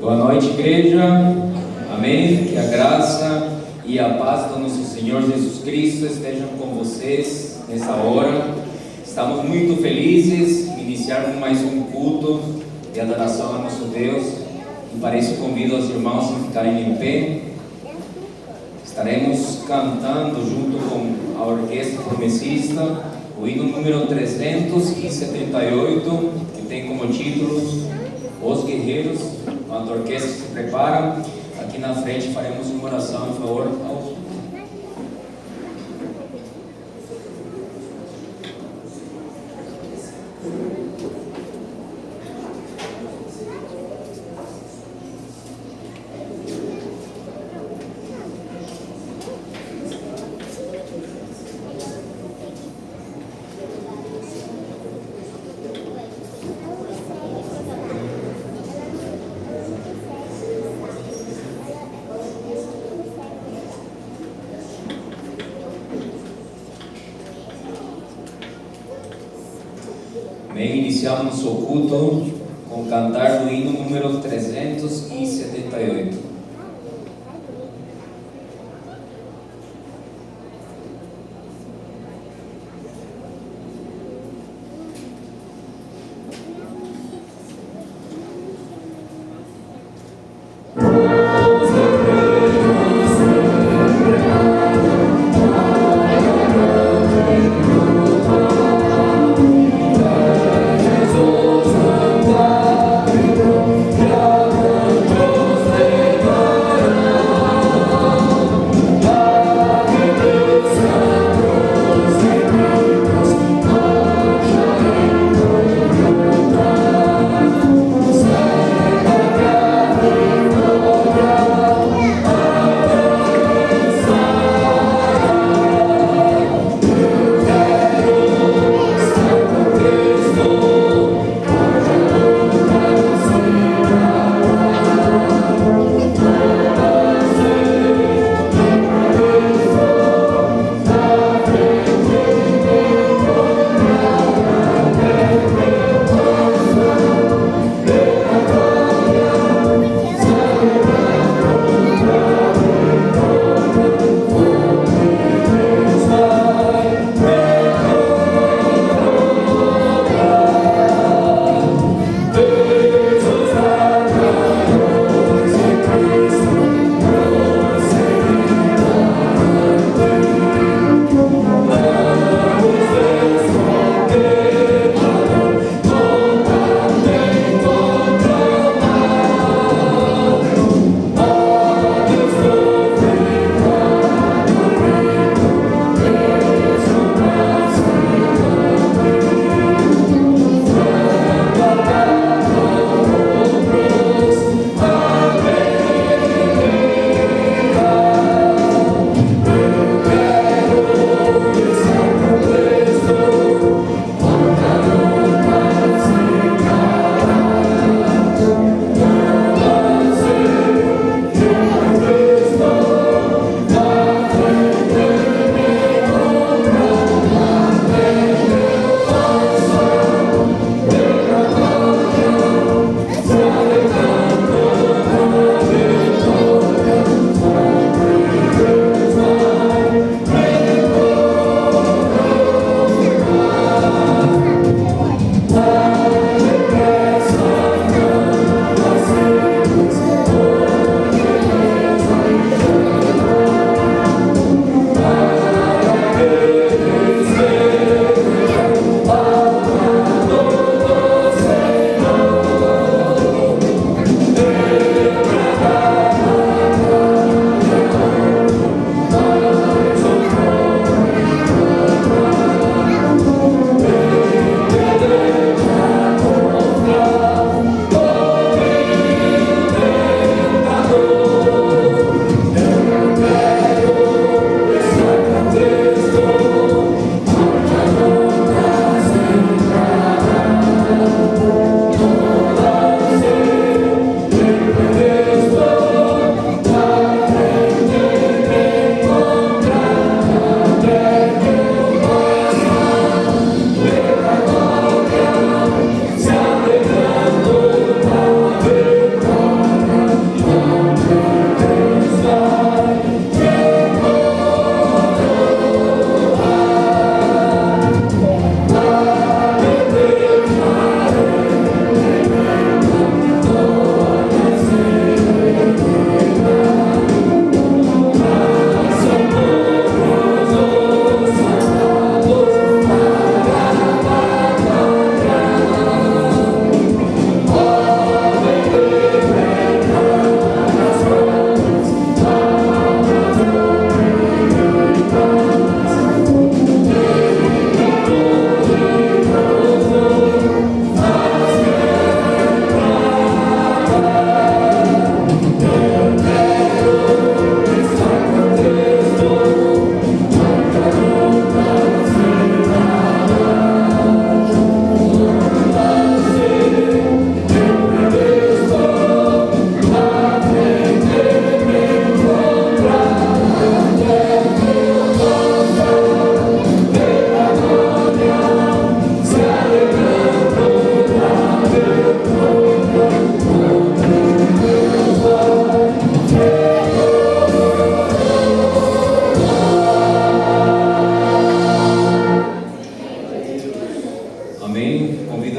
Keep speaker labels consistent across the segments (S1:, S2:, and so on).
S1: Boa noite, igreja. Amém. Que a graça e a paz do nosso Senhor Jesus Cristo estejam com vocês nessa hora. Estamos muito felizes de iniciar mais um culto de adoração a nosso Deus. E para isso convido os irmãos a ficarem em pé. Estaremos cantando junto com a Orquestra Promessista o hino número 378, que tem como título Os Guerreiros. Quando a orquestra se prepara, aqui na frente faremos uma oração em favor Amém. Iniciamos nosso culto com cantar do hino número 378.
S2: Jesús, Santa,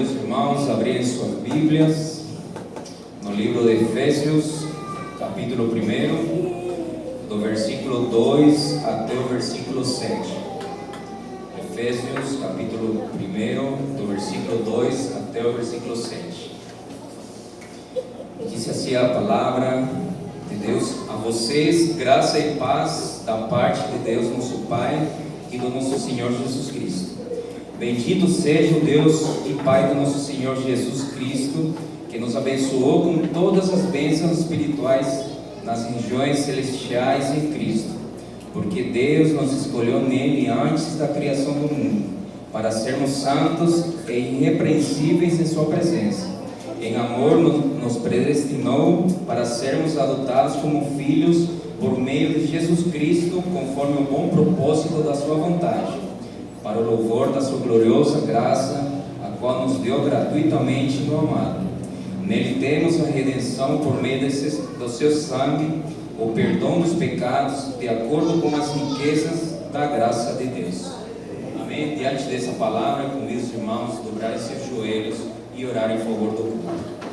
S1: os irmãos a abrirem suas Bíblias no livro de Efésios, capítulo 1, do versículo 2 até o versículo 7. Efésios, capítulo 1, do versículo 2 até o versículo 7. Diz assim a palavra de Deus: a vocês, graça e paz da parte de Deus, nosso Pai, e do nosso Senhor Jesus Cristo. Bendito seja o Deus e Pai do nosso Senhor Jesus Cristo, que nos abençoou com todas as bênçãos espirituais nas regiões celestiais em Cristo, porque Deus nos escolheu nele antes da criação do mundo, para sermos santos e irrepreensíveis em sua presença. Em amor nos predestinou para sermos adotados como filhos por meio de Jesus Cristo, conforme o bom propósito da sua vontade, para o louvor da sua gloriosa graça, a qual nos deu gratuitamente no amado. Nele temos a redenção por meio do seu sangue, o perdão dos pecados, de acordo com as riquezas da graça de Deus. Amém? Diante dessa palavra, convido os irmãos a dobrarem seus joelhos e orar em favor do culto.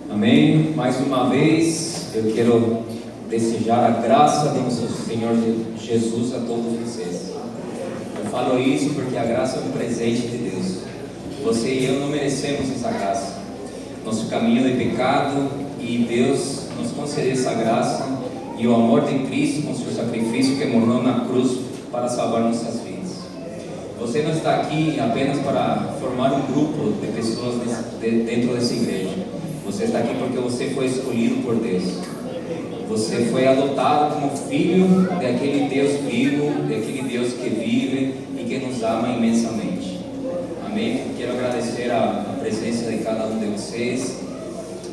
S1: Amém? Mais uma vez, eu quero desejar a graça do nosso Senhor Jesus a todos vocês. Eu falo isso porque a graça é um presente de Deus. Você e eu não merecemos essa graça. Nosso caminho de pecado, e Deus nos concedeu essa graça e o amor de Cristo com seu sacrifício que morreu na cruz para salvar nossas vidas. Você não está aqui apenas para formar um grupo de pessoas dentro dessa igreja. Você está aqui porque você foi escolhido por Deus. Você foi adotado como filho daquele Deus vivo, daquele Deus que vive e que nos ama imensamente. Amém? Quero agradecer a presença de cada um de vocês,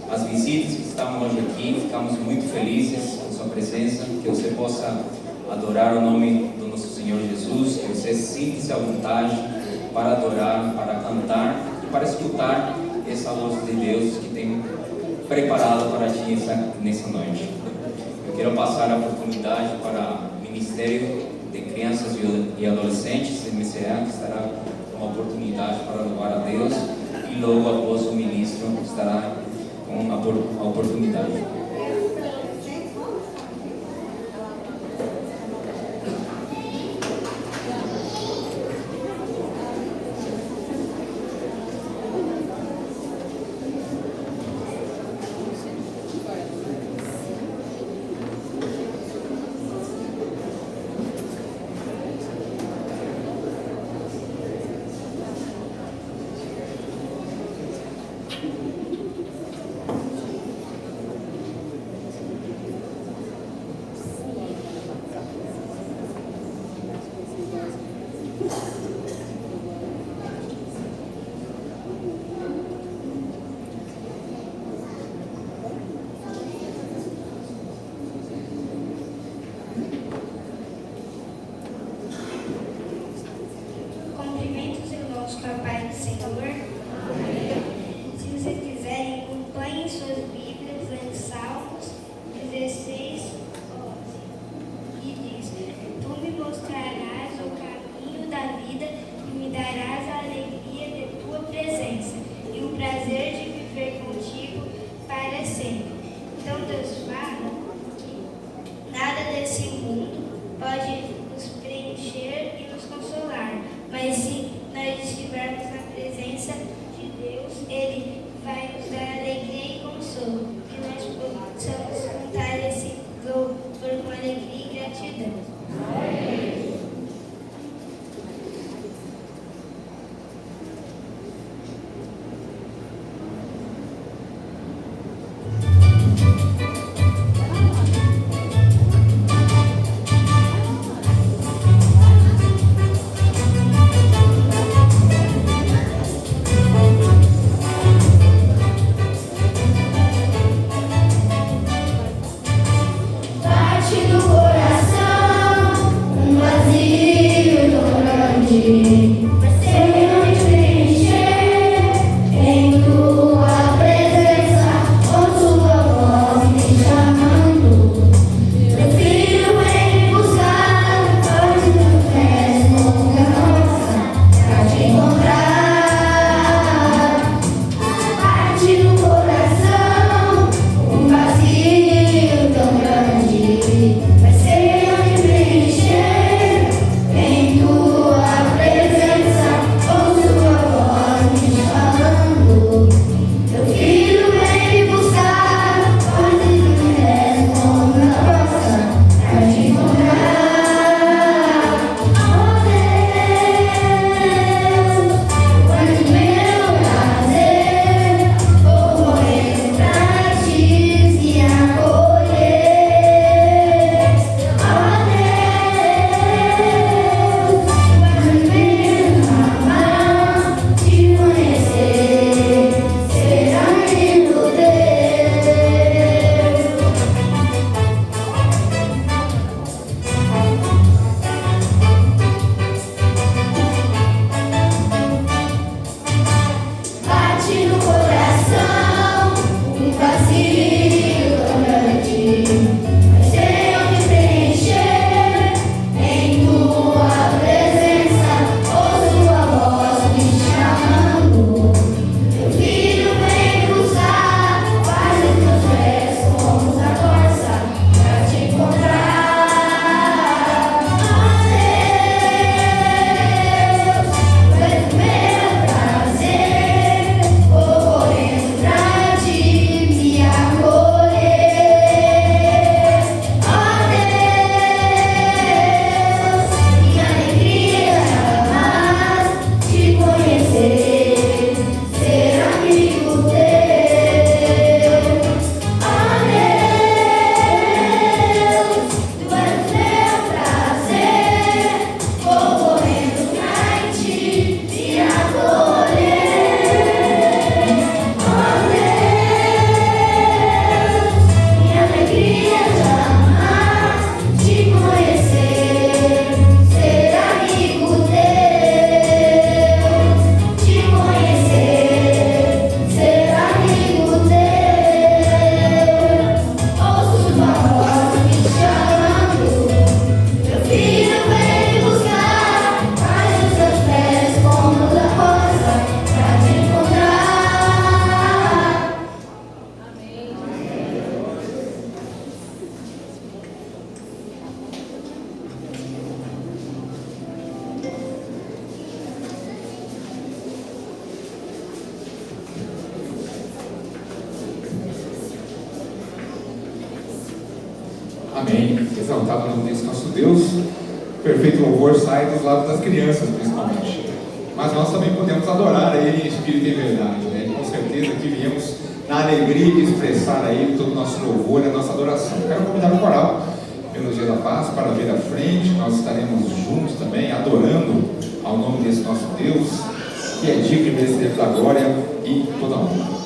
S1: as visitas que estão hoje aqui. Ficamos muito felizes com sua presença, que você possa adorar o nome do nosso Senhor Jesus, que você sinta-se à vontade para adorar, para cantar e para escutar essa voz de Deus que tem preparado para ti nessa noite. Eu quero passar a oportunidade para o Ministério de Crianças e Adolescentes de MCA, que estará com a oportunidade para louvar a Deus, e logo após o ministro estará com a oportunidade.
S2: Cumprimentos, irmãos, com a paz do Senhor. Se vocês quiserem, acompanhem suas Bíblias em Salmos 16, 11. E diz: Tu me mostrarás o caminho da vida e me darás a alegria de tua presença e o prazer de viver contigo para sempre. Então Deus fala que nada desse mundo pode nos preencher e nos consolar, mas se nós estivermos na presença de Deus, Ele vai nos dar alegria e consolo, que nós possamos contar esse louvor com alegria e gratidão.
S3: Bate no coração um vazio tão grande, sem te preencher em tua presença, ouço tua voz me chamando. Meu filho, vem buscar, faz o que fez com graça pra te encontrar. Bate no coração um vazio tão grande, vai ser onde preencher em tua presença, ouço tua voz me chamando. Meu filho, vem me buscar, faz o que queres com graça pra te encontrar. Oh Deus, quanto meu prazer, vou correr pra te me acolher. Oh Deus, quanto meu amar, te conhecer, ser amigo teu. Bate no coração um vazio tão grande, vai ser onde preencher em tua presença, ouço tua voz me chamando. Meu filho, vem buscar, faz os meus pés como da corça pra te encontrar. Oh Deus, tu és meu prazer, vou correndo pra te me acolher. Oh Deus, minha alegria jamais te conhecer, ser amigo teu. Oh Deus, tu és meu prazer, vou correndo pra te me acolher. Oh Deus, minha alegria jamais te conhecer, ser amigo teu, te conhecer, ser amigo teu. Ouço tua voz me chamando, meu filho, vem buscar, faz os teus pés como da rosa pra te encontrar.
S4: Amém. Exaltado no descanso de Deus. Perfeito louvor sai dos lados das crianças, principalmente. Mas nós também podemos adorar a Ele em espírito e em verdade, né? Com certeza certeza que viemos na alegria de expressar aí todo o nosso louvor e a nossa adoração. Quero convidar o coral Melodia da Paz para vir à frente. Nós estaremos juntos também, adorando ao nome desse nosso Deus, que é digno de merecer da glória e toda a honra.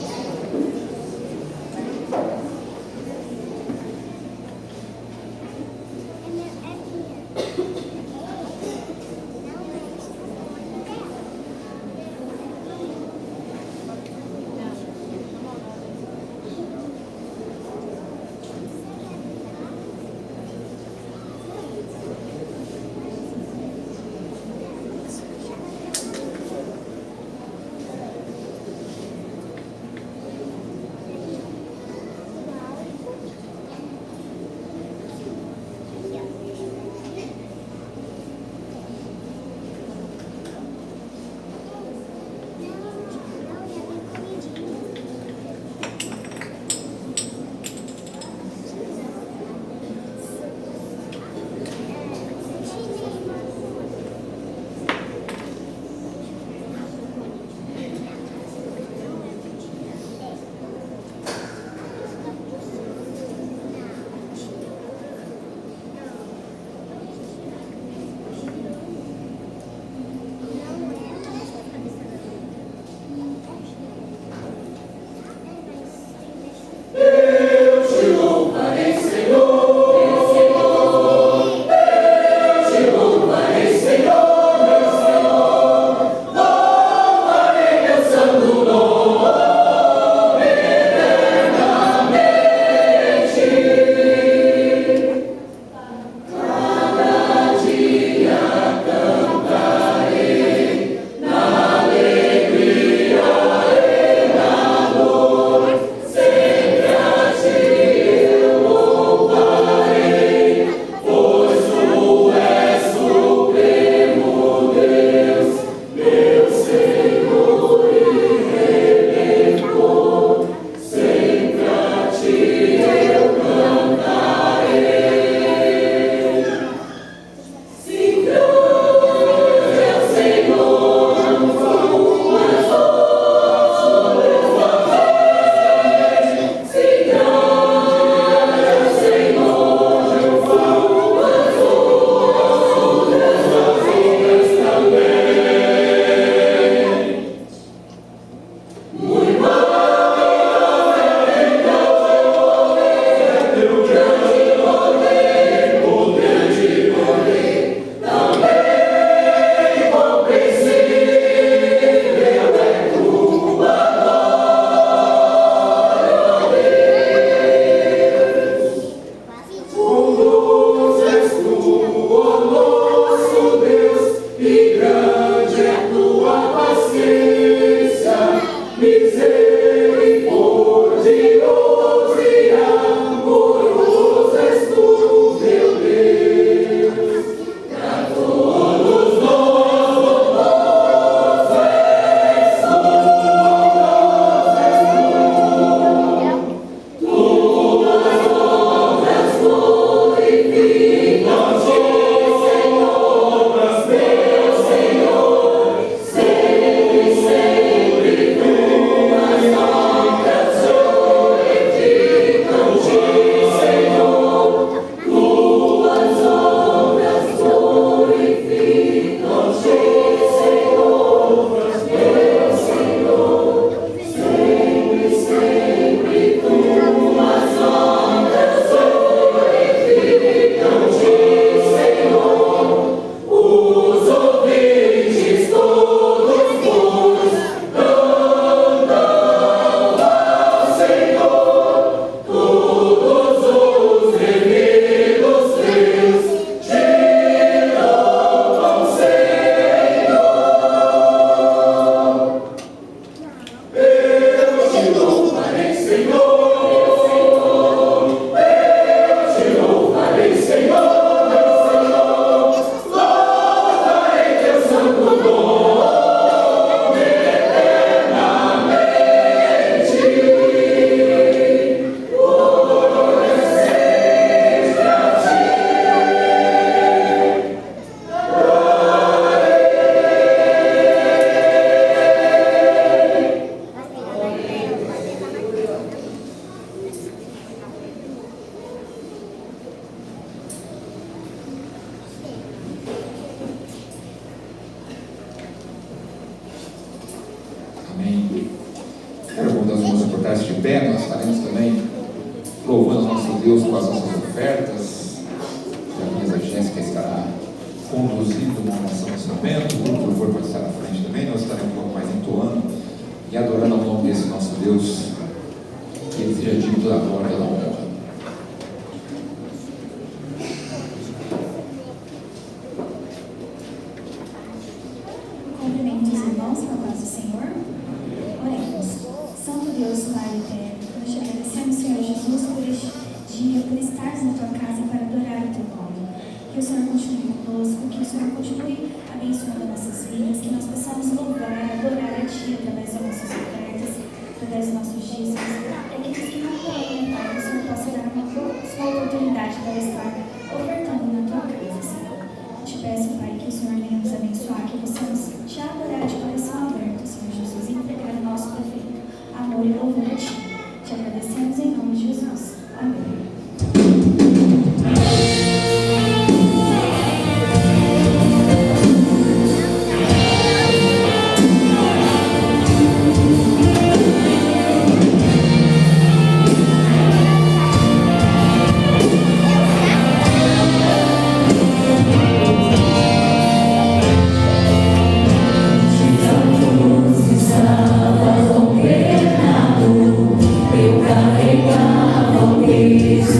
S4: colocar-se de pé, nós estaremos também louvando o nosso Deus com as nossas ofertas. A minha Jéssica estará conduzindo uma oração nesse momento, o grupo de louvor pode estar à frente também, nós estaremos um pouco mais entoando e adorando ao nome desse nosso Deus, que Ele seja digno toda a glória e toda a honra.
S3: Cumprimento os irmãos com a paz do Senhor. Oremos. Santo Deus, Pai eterno, nós te agradecemos, Senhor Jesus, por este dia, por estares na tua casa para adorar o teu nome. Que o Senhor continue conosco, que o Senhor continue abençoando nossas vidas, que nós possamos louvar, adorar a Ti através das nossas ofertas, através dos nossos dízimos. E aqueles que não podem, Pai, que o Senhor possa dar uma oportunidade para estar ofertando na tua casa, Senhor. Te peço, Pai, que o Senhor venha nos abençoar, que possamos te adorar de coração aberto, Senhor Jesus, e entregar o nosso perfeito amor e louvor a Ti. Te agradecemos em nome de Jesus. Amém.
S5: Eu carregava o peso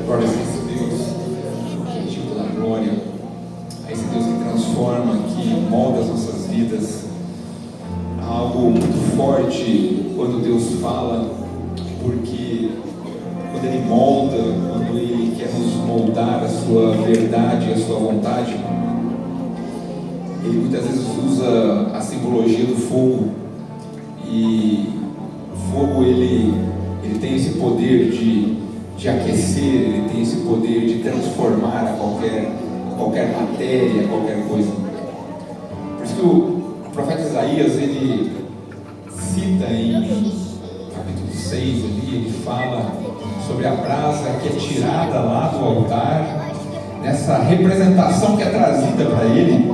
S4: Glória a Deus, que é digno da glória, a esse Deus que transforma, que molda as nossas vidas. Há algo muito forte quando Deus fala, porque quando Ele molda, quando Ele quer nos moldar a sua verdade, a sua vontade, Ele muitas vezes usa a simbologia do fogo. E o fogo ele tem esse poder de aquecer, ele tem esse poder de transformar a qualquer matéria, qualquer coisa. Por isso que o profeta Isaías, ele cita em capítulo 6 ali, ele fala sobre a brasa que é tirada lá do altar, nessa representação que é trazida para ele,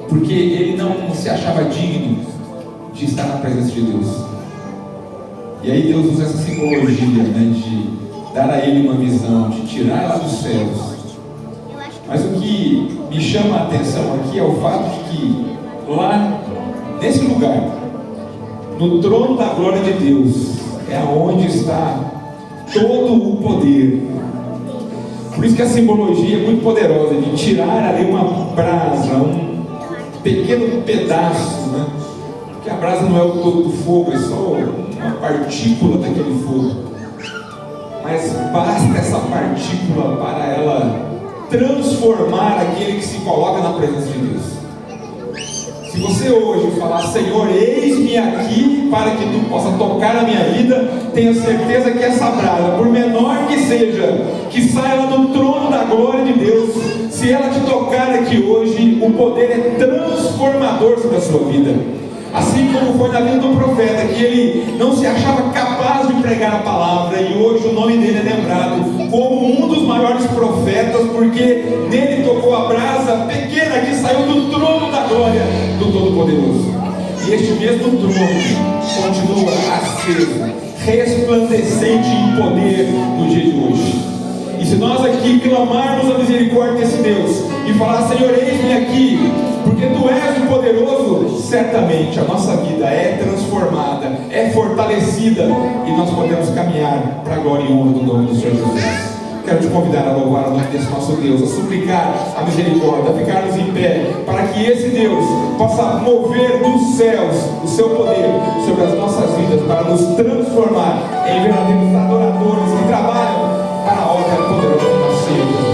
S4: porque ele não se achava digno de estar na presença de Deus. E aí Deus usa essa simbologia, de dar a ele uma visão, de tirar ela dos céus. Mas o que me chama a atenção aqui é o fato de que lá, nesse lugar, no trono da glória de Deus, é onde está todo o poder. Por isso que a simbologia é muito poderosa, de tirar ali uma brasa, um pequeno pedaço, porque a brasa não é o todo do fogo, é só uma partícula daquele fogo, mas basta essa partícula para ela transformar aquele que se coloca na presença de Deus. Se você hoje falar: Senhor, eis-me aqui para que tu possa tocar a minha vida, tenha certeza que essa brasa, por menor que seja, que saia lá do trono da glória de Deus, se ela te tocar aqui hoje, o poder é transformador sobre a sua vida. Assim como foi na vida do profeta, que ele não se achava capaz de pregar a palavra, e hoje o nome dele é lembrado como um dos maiores profetas, porque nele tocou a brasa pequena que saiu do trono da glória do Todo-Poderoso. E este mesmo trono continua aceso, resplandecente em poder no dia de hoje. E se nós aqui clamarmos a misericórdia desse Deus e falar: Senhor, eis-me aqui, porque Tu és o poderoso, certamente a nossa vida é transformada, é fortalecida, e nós podemos caminhar para a glória e honra do nome do Senhor Jesus. Quero te convidar a louvar o nome desse nosso Deus, a suplicar a misericórdia, a ficarmos em pé, para que esse Deus possa mover dos céus o seu poder sobre as nossas vidas, para nos transformar em verdadeiros adoradores que trabalham para a obra poderosa do nosso Senhor Jesus.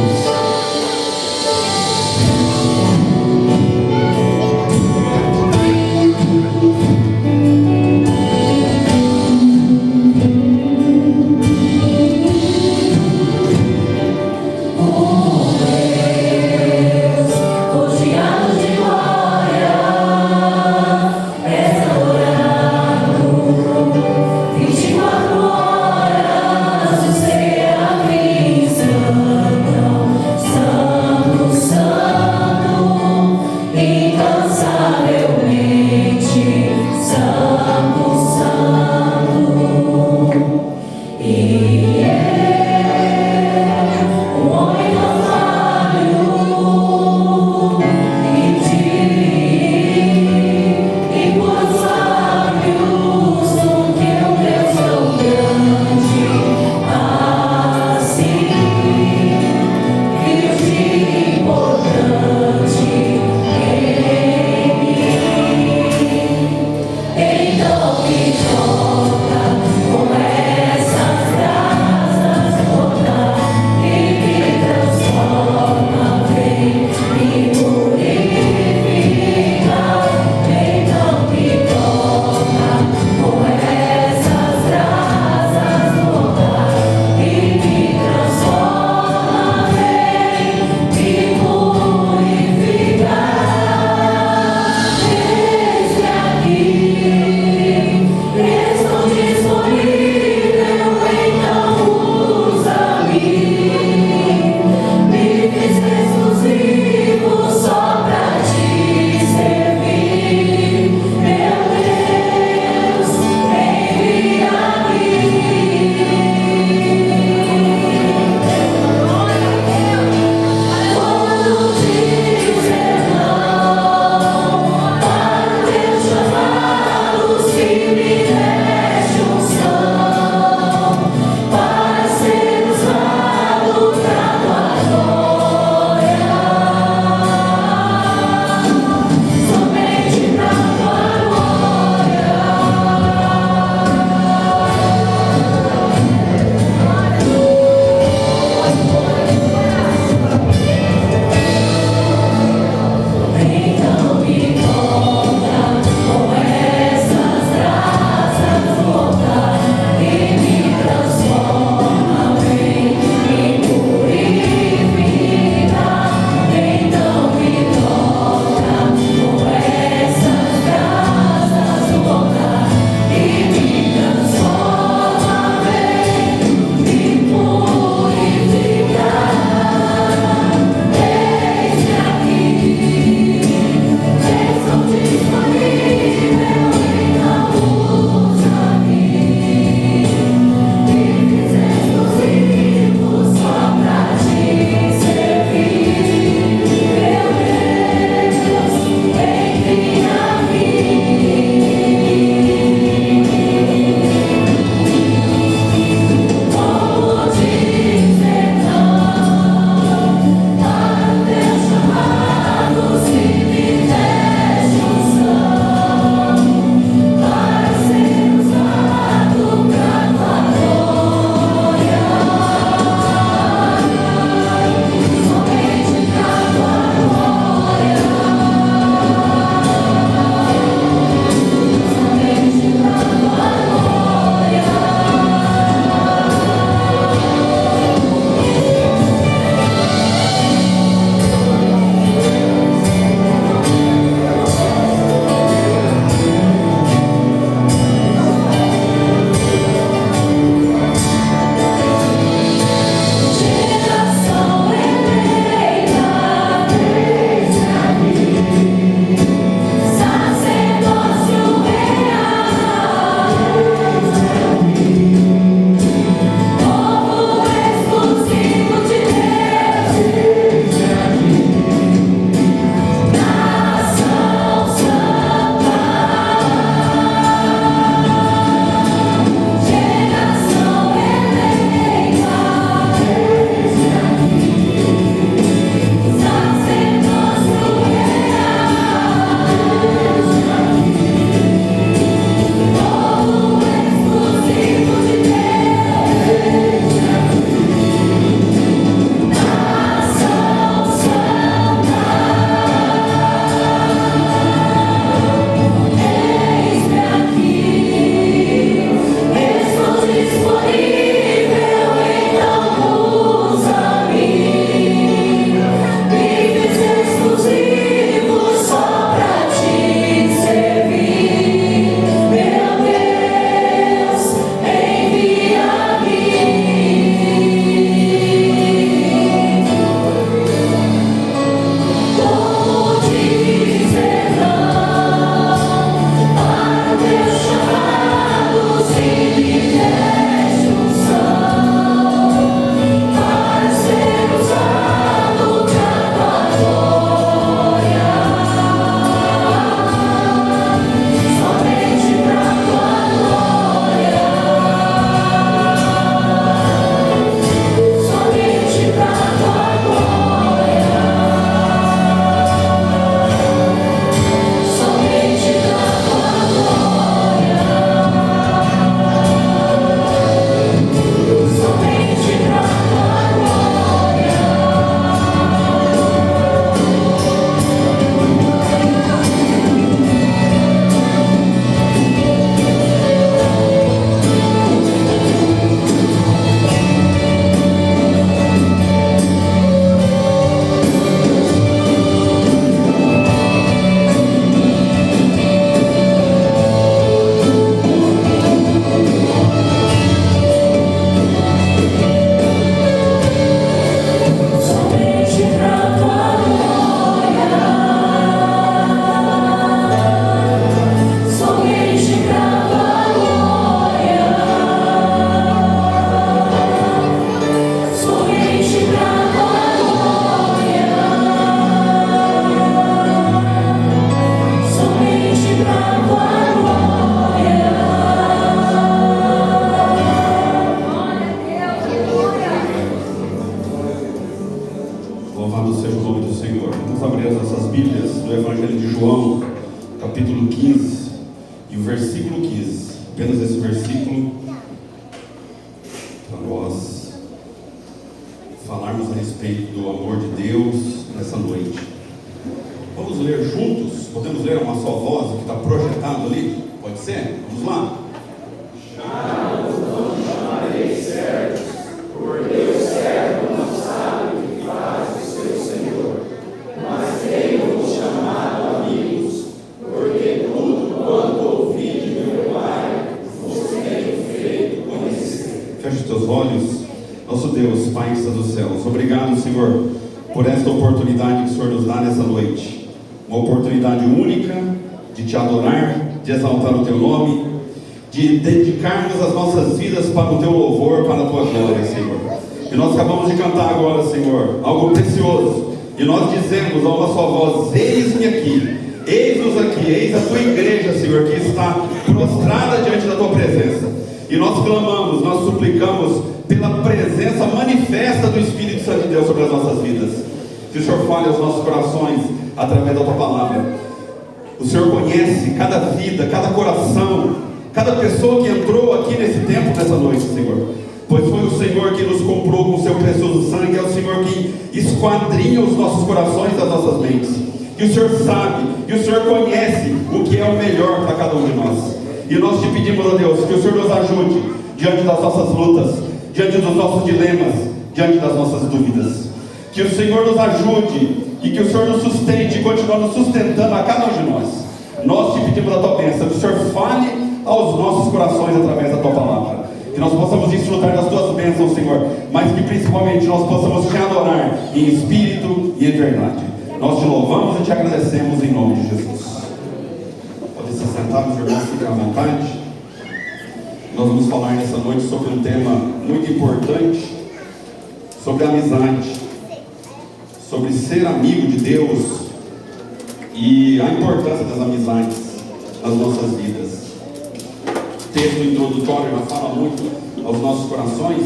S5: do Evangelho de João, capítulo 15 e o versículo 15. Apenas esse versículo para nós falarmos a respeito do amor de Deus nessa noite. Vamos ler juntos? Podemos ler uma só voz que está projetado ali? Pode ser? Vamos lá.
S6: Não chamarei servos, por Deus servo não sabe o que faz o seu Senhor, mas tenho-vos chamado amigos, porque tudo quanto ouvi de meu Pai vos tenho feito conhecer.
S5: Feche os teus olhos. Nosso Deus, Pai que está dos céus, obrigado, Senhor, por esta oportunidade que o Senhor nos dá nessa noite. Uma oportunidade única de te adorar, de exaltar o teu nome, de dedicarmos as nossas vidas para o teu louvor, para a tua glória, Senhor. E nós acabamos de cantar agora, Senhor, algo precioso. E nós dizemos a uma só voz: eis-me aqui, eis-nos aqui, eis a tua igreja, Senhor, que está prostrada diante da tua presença. E nós clamamos, nós suplicamos pela presença manifesta do Espírito Santo de Deus sobre as nossas vidas. Que o Senhor fale aos nossos corações através da tua palavra. O Senhor conhece cada vida, cada coração, cada pessoa que entrou aqui nesse tempo, nessa noite, Senhor. Pois foi o Senhor que nos comprou com o seu precioso sangue. É o Senhor que esquadrinha os nossos corações e as nossas mentes. Que o Senhor sabe, que o Senhor conhece o que é o melhor para cada um de nós. E nós te pedimos, ó Deus, que o Senhor nos ajude diante das nossas lutas, diante dos nossos dilemas, diante das nossas dúvidas. Que o Senhor nos ajude e que o Senhor nos sustente e continue nos sustentando a cada um de nós. Nós te pedimos a tua bênção, que o Senhor fale aos nossos corações através da tua palavra. Que nós possamos desfrutar das tuas bênçãos, Senhor, mas que principalmente nós possamos te adorar em espírito e em verdade. Nós te louvamos e te agradecemos em nome de Jesus. Pode se sentar, meus irmãos, fiquem à vontade. Nós vamos falar nessa noite sobre um tema muito importante, sobre amizade, sobre ser amigo de Deus e a importância das amizades nas nossas vidas. O texto introdutório já fala muito aos nossos corações.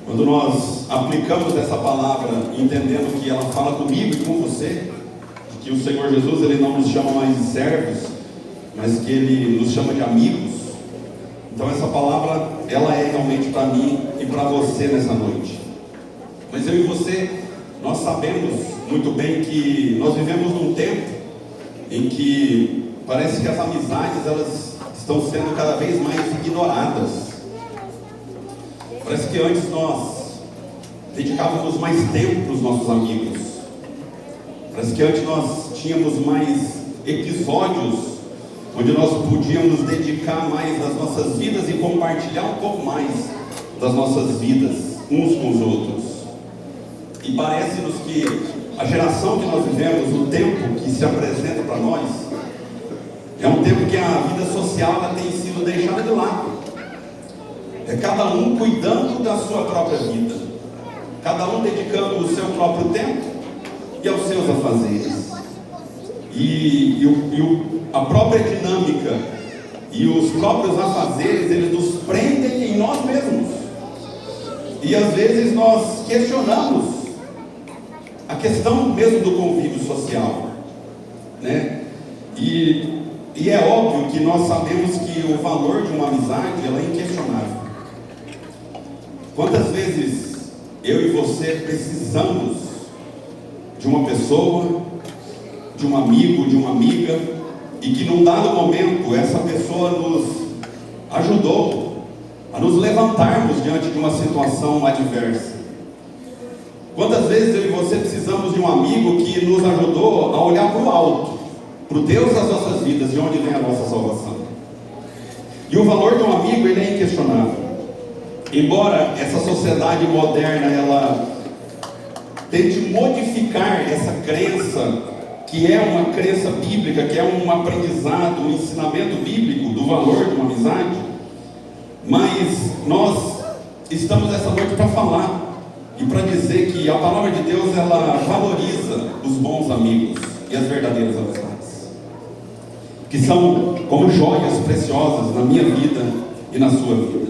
S5: Quando nós aplicamos essa palavra, entendendo que ela fala comigo e com você, que o Senhor Jesus, Ele não nos chama mais de servos, mas que Ele nos chama de amigos. Então essa palavra, ela é realmente para mim e para você nessa noite. Mas eu e você, nós sabemos muito bem que nós vivemos num tempo em que parece que as amizades, elas estão sendo cada vez mais ignoradas. Parece que antes nós dedicávamos mais tempo para os nossos amigos. Parece que antes nós tínhamos mais episódios onde nós podíamos dedicar mais às nossas vidas e compartilhar um pouco mais das nossas vidas uns com os outros. E parece-nos que a geração que nós vivemos, o tempo que se apresenta para nós, é um tempo que a vida social ela tem sido deixada de lado. É cada um cuidando da sua própria vida, cada um dedicando o seu próprio tempo e aos seus afazeres. A própria dinâmica e os próprios afazeres, eles nos prendem em nós mesmos. E às vezes nós questionamos a questão mesmo do convívio social, né? E é óbvio que nós sabemos que o valor de uma amizade, ela é inquestionável. Quantas vezes eu e você precisamos de uma pessoa, de um amigo, de uma amiga, e que num dado momento essa pessoa nos ajudou a nos levantarmos diante de uma situação adversa. Quantas vezes eu e você precisamos de um amigo que nos ajudou a olhar para o alto, para o Deus das nossas vidas, de onde vem a nossa salvação. E o valor de um amigo, ele é inquestionável. Embora essa sociedade moderna, ela tente modificar essa crença, que é uma crença bíblica, que é um aprendizado, um ensinamento bíblico do valor de uma amizade, mas nós estamos essa noite para falar e para dizer que a palavra de Deus, ela valoriza os bons amigos e as verdadeiras amizades, que são como joias preciosas na minha vida e na sua vida.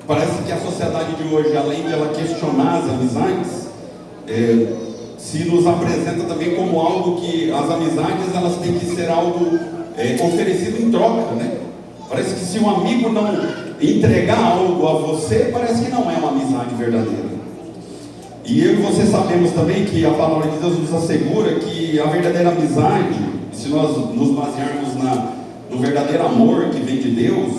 S5: Parece que a sociedade de hoje, além de ela questionar as amizades, se nos apresenta também como algo que as amizades elas têm que ser algo oferecido em troca, né? Parece que se um amigo não entregar algo a você, parece que não é uma amizade verdadeira. E eu e você sabemos também que a palavra de Deus nos assegura que a verdadeira amizade, se nós nos basearmos no verdadeiro amor que vem de Deus,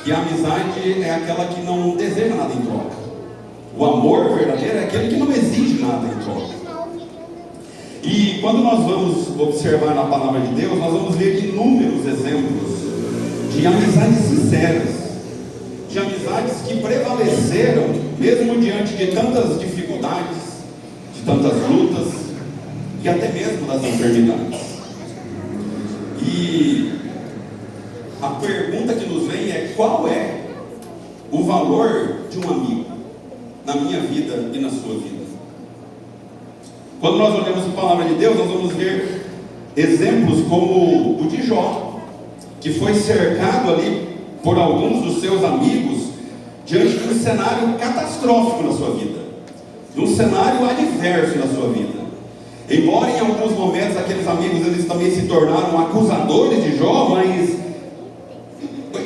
S5: que a amizade é aquela que não deseja nada em troca. O amor verdadeiro é aquele que não exige nada em troca. E quando nós vamos observar na palavra de Deus, nós vamos ver inúmeros exemplos de amizades sinceras, de amizades que prevaleceram, mesmo diante de tantas dificuldades, de tantas lutas, e até mesmo das enfermidades. E a pergunta que nos vem é: qual é o valor de um amigo na minha vida e na sua vida? Quando nós olhamos a palavra de Deus, nós vamos ver exemplos como o de Jó, que foi cercado ali por alguns dos seus amigos diante de um cenário catastrófico na sua vida, de um cenário adverso na sua vida. Embora em alguns momentos aqueles amigos eles também se tornaram acusadores de Jó, mas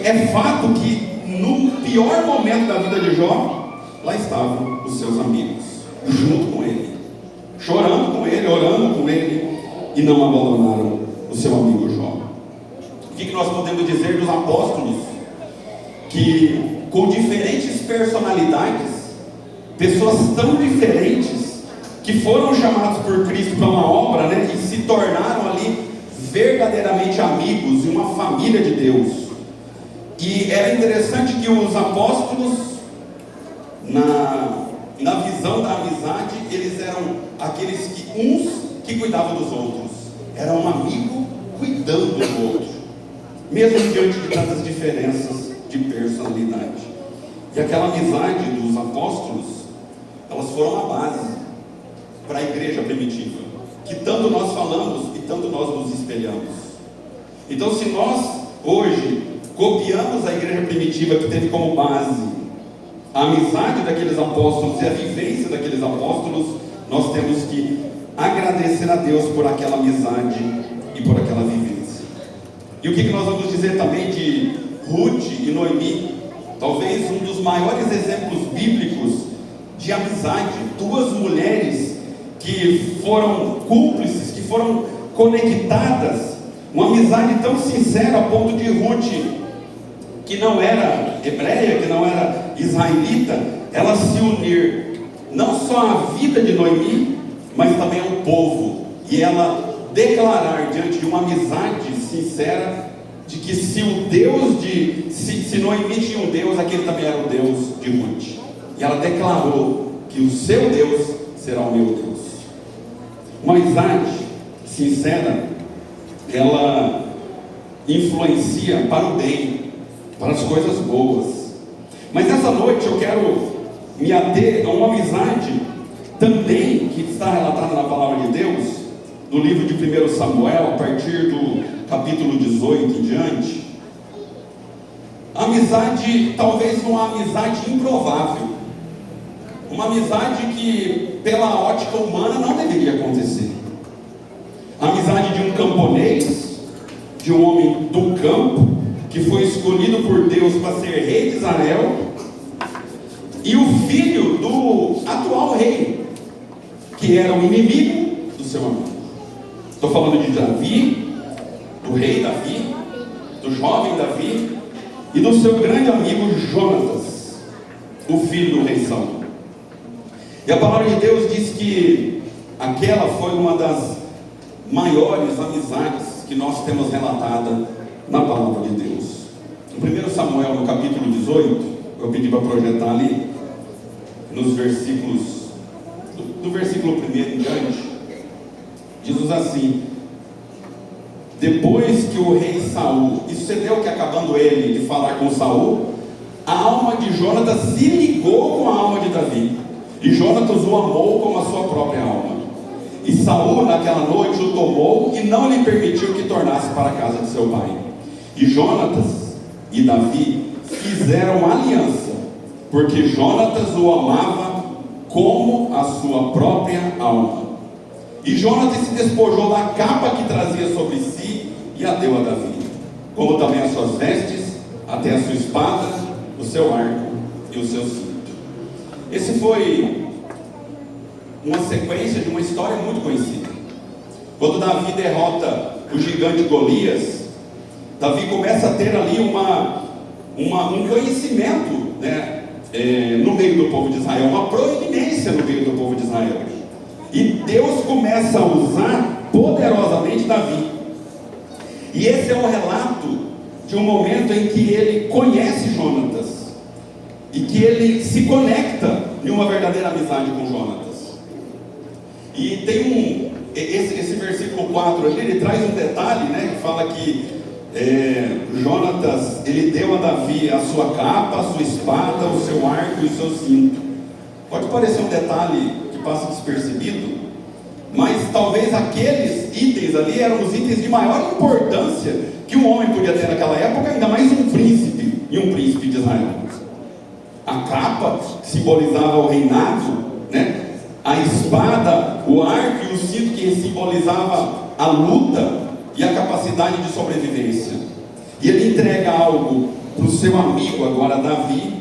S5: é fato que no pior momento da vida de Jó, lá estavam os seus amigos, junto com ele, chorando com ele, orando com ele, e não abandonaram o seu amigo Jó. O que nós podemos dizer dos apóstolos? Que com diferentes personalidades, pessoas tão diferentes, que foram chamados por Cristo para uma obra, né, e se tornaram ali verdadeiramente amigos e uma família de Deus. E era interessante que os apóstolos, na visão da amizade, eles eram aqueles que uns que cuidavam dos outros, era um amigo cuidando do outro, mesmo diante de tantas diferenças de personalidade. E aquela amizade dos apóstolos, elas foram a base para a igreja primitiva, que tanto nós falamos e tanto nós nos espelhamos. Então, se nós hoje copiamos a igreja primitiva, que teve como base a amizade daqueles apóstolos e a vivência daqueles apóstolos, nós temos que agradecer a Deus por aquela amizade e por aquela vivência. E o que nós vamos dizer também de Ruth e Noemi? Talvez um dos maiores exemplos bíblicos de amizade, duas mulheres que foram cúmplices, que foram conectadas, uma amizade tão sincera a ponto de Ruth, que não era hebreia, que não era israelita, ela se unir não só à vida de Noemi, mas também ao povo, e ela declarar diante de uma amizade sincera, de que se o Deus se Noemi tinha um Deus, aquele também era o Deus de Ruth, e ela declarou que o seu Deus será o meu Deus. Uma amizade sincera, ela influencia para o bem, para as coisas boas. Mas nessa noite eu quero me ater a uma amizade também que está relatada na palavra de Deus, no livro de 1 Samuel, a partir do capítulo 18 em diante. A amizade, talvez uma amizade improvável, uma amizade que pela ótica humana não deveria acontecer. A amizade de um camponês, de um homem do campo, que foi escolhido por Deus para ser rei de Israel, e o filho do atual rei, que era o inimigo do seu amigo. Estou falando de Davi, do rei Davi, do jovem Davi, e do seu grande amigo Jonatas, o filho do rei Saul. E a palavra de Deus diz que aquela foi uma das maiores amizades que nós temos relatada na palavra de Deus. No 1 Samuel, no capítulo 18, eu pedi para projetar ali, nos versículos, do versículo 1 em diante, diz assim: depois que o rei Saul, isso você deu que acabando ele de falar com Saul, a alma de Jonatas se ligou com a alma de Davi, e Jonatas o amou como a sua própria alma. E Saul naquela noite o tomou e não lhe permitiu que tornasse para a casa de seu pai. E Jonatas e Davi fizeram aliança, porque Jonatas o amava como a sua própria alma. E Jonatas se despojou da capa que trazia sobre si e a deu a Davi, como também as suas vestes, até a sua espada, o seu arco e o seu cinto. Esse foi uma sequência de uma história muito conhecida. Quando Davi derrota o gigante Golias, Davi começa a ter ali um conhecimento, né, no meio do povo de Israel, uma proeminência no meio do povo de Israel. E Deus começa a usar poderosamente Davi. E esse é um relato de um momento em que ele conhece Jonatas e que ele se conecta em uma verdadeira amizade com Jonatas. E tem esse versículo 4 ali, ele traz um detalhe, né, que fala que Jonatas, ele deu a Davi a sua capa, a sua espada, o seu arco e o seu cinto. Pode parecer um detalhe que passa despercebido, mas talvez aqueles itens ali eram os itens de maior importância que um homem podia ter naquela época, ainda mais um príncipe, e um príncipe de Israel. A capa simbolizava o reinado, né? A espada, o arco e o cinto que simbolizava a luta e a capacidade de sobrevivência. E ele entrega algo para o seu amigo, agora Davi,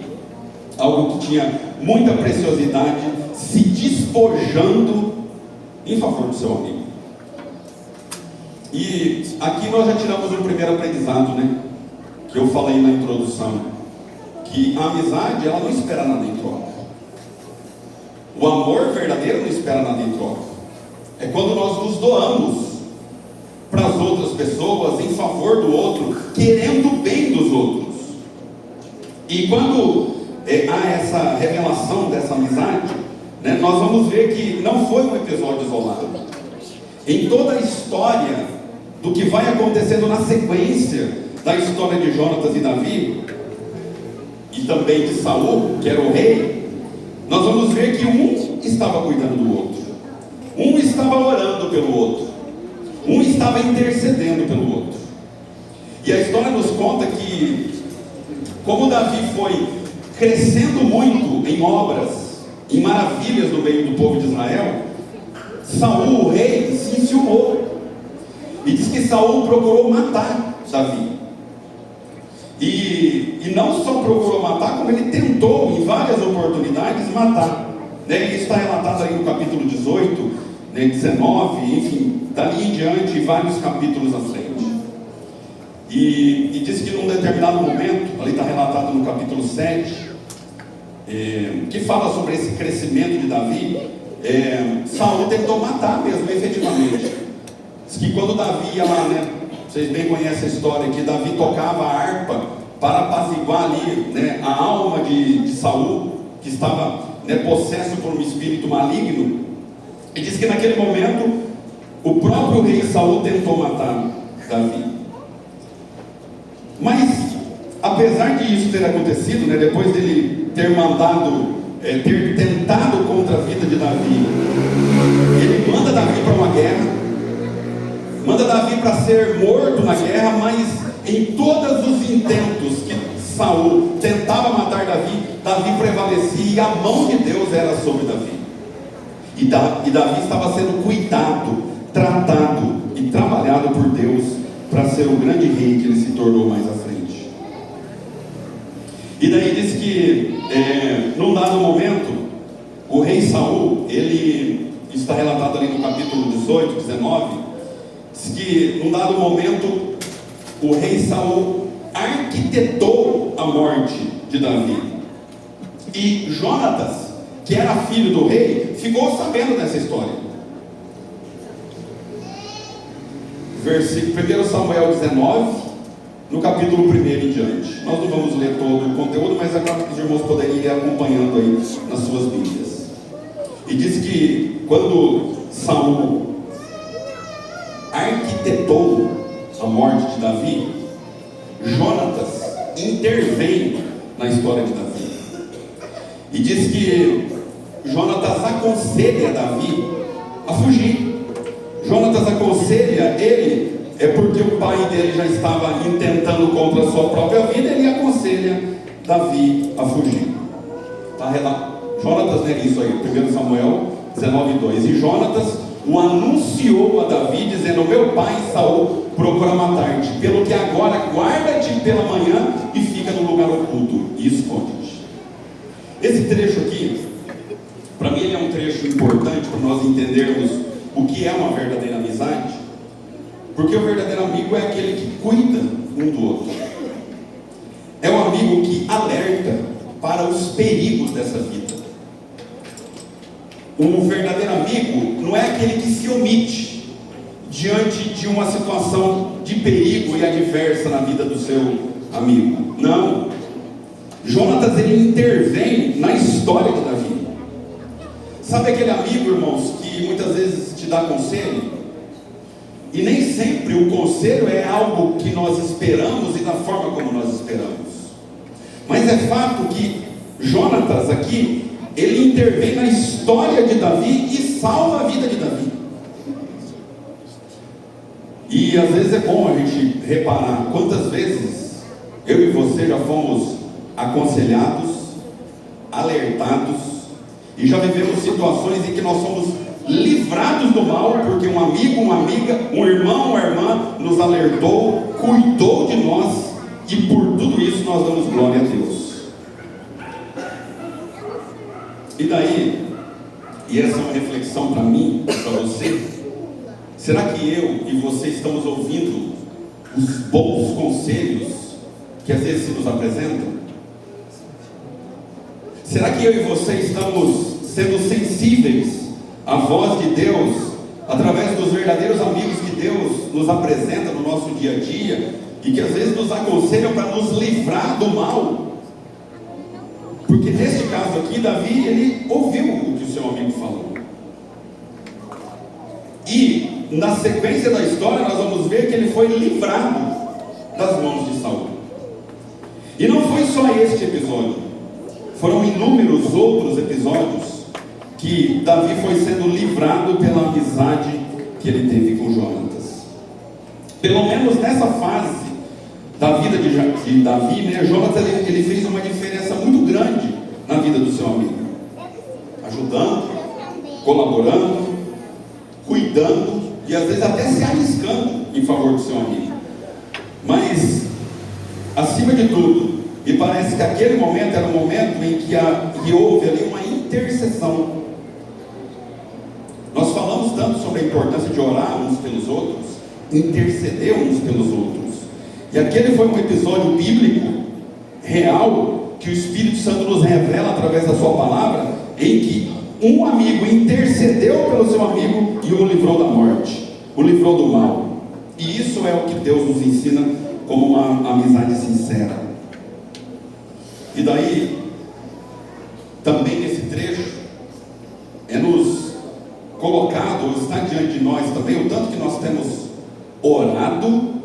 S5: algo que tinha muita preciosidade, se despojando em favor do seu amigo. E aqui nós já tiramos um primeiro aprendizado, né? Que eu falei na introdução, que a amizade, ela não espera nada em troca. O amor verdadeiro não espera nada em troca. É quando nós nos doamos para as outras pessoas em favor do outro, querendo o bem dos outros. E quando há essa revelação dessa amizade, né, nós vamos ver que não foi um episódio isolado. Em toda a história do que vai acontecendo na sequência da história de Jonatas e Davi, e também de Saul, que era o rei, nós vamos ver que um estava cuidando do outro, um estava orando pelo outro, um estava intercedendo pelo outro. E a história nos conta que, como Davi foi crescendo muito em obras, em maravilhas no meio do povo de Israel, Saul, o rei, se enciumou. E diz que Saul procurou matar Davi. E não só procurou matar, como ele tentou em várias oportunidades matar. Isso está relatado aí no capítulo 18, 19, enfim, dali em diante, vários capítulos à frente. E diz que num determinado momento, ali está relatado no capítulo 7, que fala sobre esse crescimento de Davi, Saul tentou matar mesmo, efetivamente. Diz que quando Davi ia lá, né, vocês bem conhecem a história, que Davi tocava a harpa para apaziguar ali, né, a alma de Saul, que estava, né, possesso por um espírito maligno. E diz que naquele momento o próprio rei Saul tentou matar Davi. Mas apesar de isso ter acontecido, né, depois dele ter mandado, ter tentado contra a vida de Davi, ele manda Davi para uma guerra, manda Davi para ser morto na guerra, mas em todos os intentos que Saul tentava matar Davi, Davi prevalecia e a mão de Deus era sobre Davi. E Davi estava sendo cuidado, tratado e trabalhado por Deus para ser o grande rei que ele se tornou mais à frente. E daí diz que, num dado momento, o rei Saul, ele está relatado ali no capítulo 18, 19, diz que num dado momento, o rei Saul arquitetou a morte de Davi. E Jonatas, que era filho do rei, ficou sabendo dessa história. Versículo 1 Samuel 19, no capítulo 1 em diante. Nós não vamos ler todo o conteúdo, mas agora os irmãos poderiam ir acompanhando aí nas suas Bíblias. E diz que quando Saul arquitetou a morte de Davi, Jonatas interveio na história de Davi. E diz que Jonatas aconselha Davi a fugir. Jonatas aconselha ele, porque o pai dele já estava intentando contra a sua própria vida, ele aconselha Davi a fugir. Tá, Jonatas, né, isso aí, 1 Samuel 19:2. E Jonatas, o anunciou a Davi, dizendo: meu pai Saul procura matar-te, pelo que agora guarda-te pela manhã e fica no lugar oculto e esconde-te. Esse trecho aqui, para mim, ele é um trecho importante para nós entendermos o que é uma verdadeira amizade, porque o verdadeiro amigo é aquele que cuida um do outro, é um amigo que alerta para os perigos dessa vida. O verdadeiro amigo não é aquele que se omite diante de uma situação de perigo e adversa na vida do seu amigo. Não. Jonatas, ele intervém na história de Davi. Sabe aquele amigo, irmãos, que muitas vezes te dá conselho? E nem sempre o conselho é algo que nós esperamos e da forma como nós esperamos. Mas é fato que Jonatas aqui, ele intervém na história de Davi e salva a vida de Davi. E às vezes é bom a gente reparar quantas vezes eu e você já fomos aconselhados, alertados, e já vivemos situações em que nós somos livrados do mal, porque um amigo, uma amiga, um irmão, uma irmã nos alertou, cuidou de nós, e por tudo isso nós damos glória a Deus. E daí, e essa é uma reflexão para mim, para você, será que eu e você estamos ouvindo os bons conselhos que às vezes se nos apresentam? Será que eu e você estamos sendo sensíveis à voz de Deus, através dos verdadeiros amigos que Deus nos apresenta no nosso dia a dia, e que às vezes nos aconselham para nos livrar do mal? Porque neste caso aqui, Davi, ele ouviu o que o seu amigo falou. E na sequência da história nós vamos ver que ele foi livrado das mãos de Saul. E não foi só este episódio, foram inúmeros outros episódios que Davi foi sendo livrado pela amizade que ele teve com Jonatas. Pelo menos nessa fase da vida de Davi, né, Jonatas ele fez uma diferença muito grande na vida do seu amigo, ajudando, colaborando, cuidando e às vezes até se arriscando em favor do seu amigo. Mas, acima de tudo, me parece que aquele momento era um momento em que houve ali uma intercessão. Nós falamos tanto sobre a importância de orar uns pelos outros, interceder uns pelos outros. E aquele foi um episódio bíblico, real, que o Espírito Santo nos revela através da sua palavra, em que um amigo intercedeu pelo seu amigo e o livrou da morte, o livrou do mal. E isso é o que Deus nos ensina como uma amizade sincera. E daí, também nesse trecho, é nos colocado, ou está diante de nós também, o tanto que nós temos orado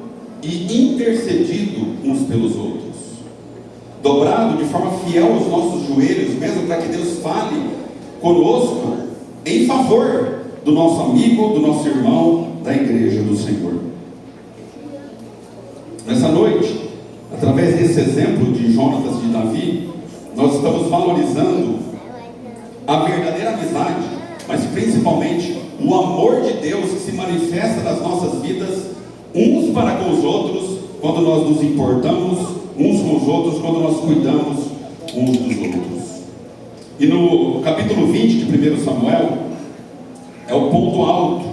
S5: e intercedido uns pelos outros, dobrado de forma fiel os nossos joelhos, mesmo para que Deus fale conosco em favor do nosso amigo, do nosso irmão, da igreja do Senhor. Nessa noite, através desse exemplo de Jonatas de Davi, nós estamos valorizando a verdadeira amizade, mas principalmente o amor de Deus que se manifesta nas nossas vidas, uns para com os outros, quando nós nos importamos uns com os outros, quando nós cuidamos uns dos outros. E no capítulo 20 de 1 Samuel, é o ponto alto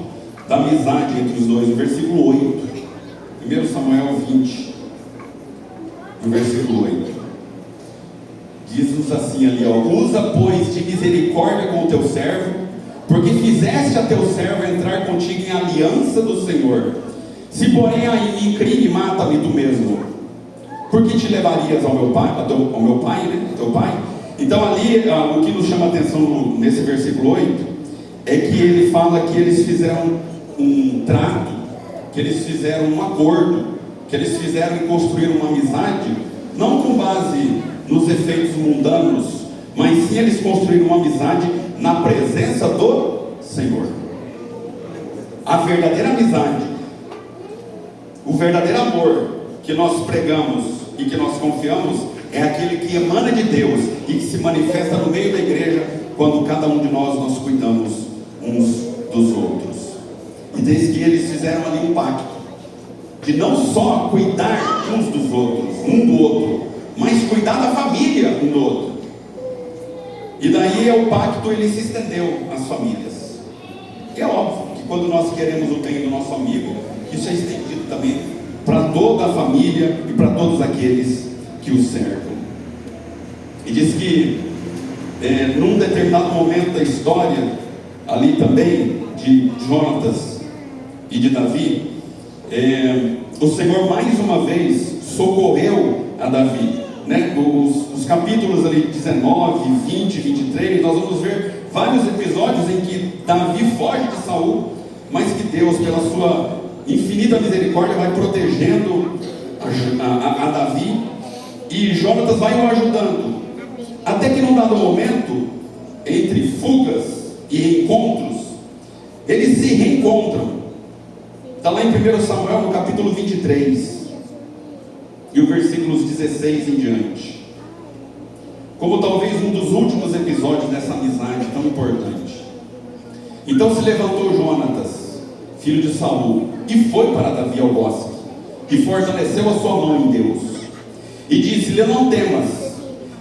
S5: da amizade entre os dois, no versículo 8. 1 Samuel 20, no versículo 8. Diz-nos assim ali, ó: usa, pois, de misericórdia com o teu servo, porque fizeste a teu servo entrar contigo em aliança do Senhor. Se porém há em mim crime, mata-me tu mesmo. Por que te levarias ao meu pai, né? Teu pai? Então ali, o que nos chama a atenção nesse versículo 8, é que ele fala que eles fizeram um trato, que eles fizeram um acordo, que eles fizeram em construir uma amizade, não com base nos efeitos mundanos, mas sim eles construíram uma amizade na presença do Senhor. A verdadeira amizade, o verdadeiro amor que nós pregamos e que nós confiamos, é aquele que emana de Deus e que se manifesta no meio da igreja, quando cada um de nós cuidamos uns dos outros. diz que eles fizeram ali um pacto de não só cuidar uns dos outros, um do outro, mas cuidar da família um do outro. E daí o pacto ele se estendeu às famílias. E é óbvio que quando nós queremos o bem do nosso amigo, isso é estendido também para toda a família e para todos aqueles que o cercam. E diz que num determinado momento da história ali também de Jonatas e de Davi, o Senhor mais uma vez socorreu a Davi, né? Os capítulos ali 19, 20, 23, nós vamos ver vários episódios em que Davi foge de Saul, mas que Deus, pela sua infinita misericórdia, vai protegendo a Davi, e Jonatas vai o ajudando, até que num dado momento, entre fugas e encontros, eles se reencontram. Está lá em 1 Samuel, no capítulo 23, e o versículos 16 em diante. Como talvez um dos últimos episódios dessa amizade tão importante. Então se levantou Jonatas, filho de Saul, e foi para Davi ao bosque, e fortaleceu a sua mão em Deus, e disse-lhe: não temas,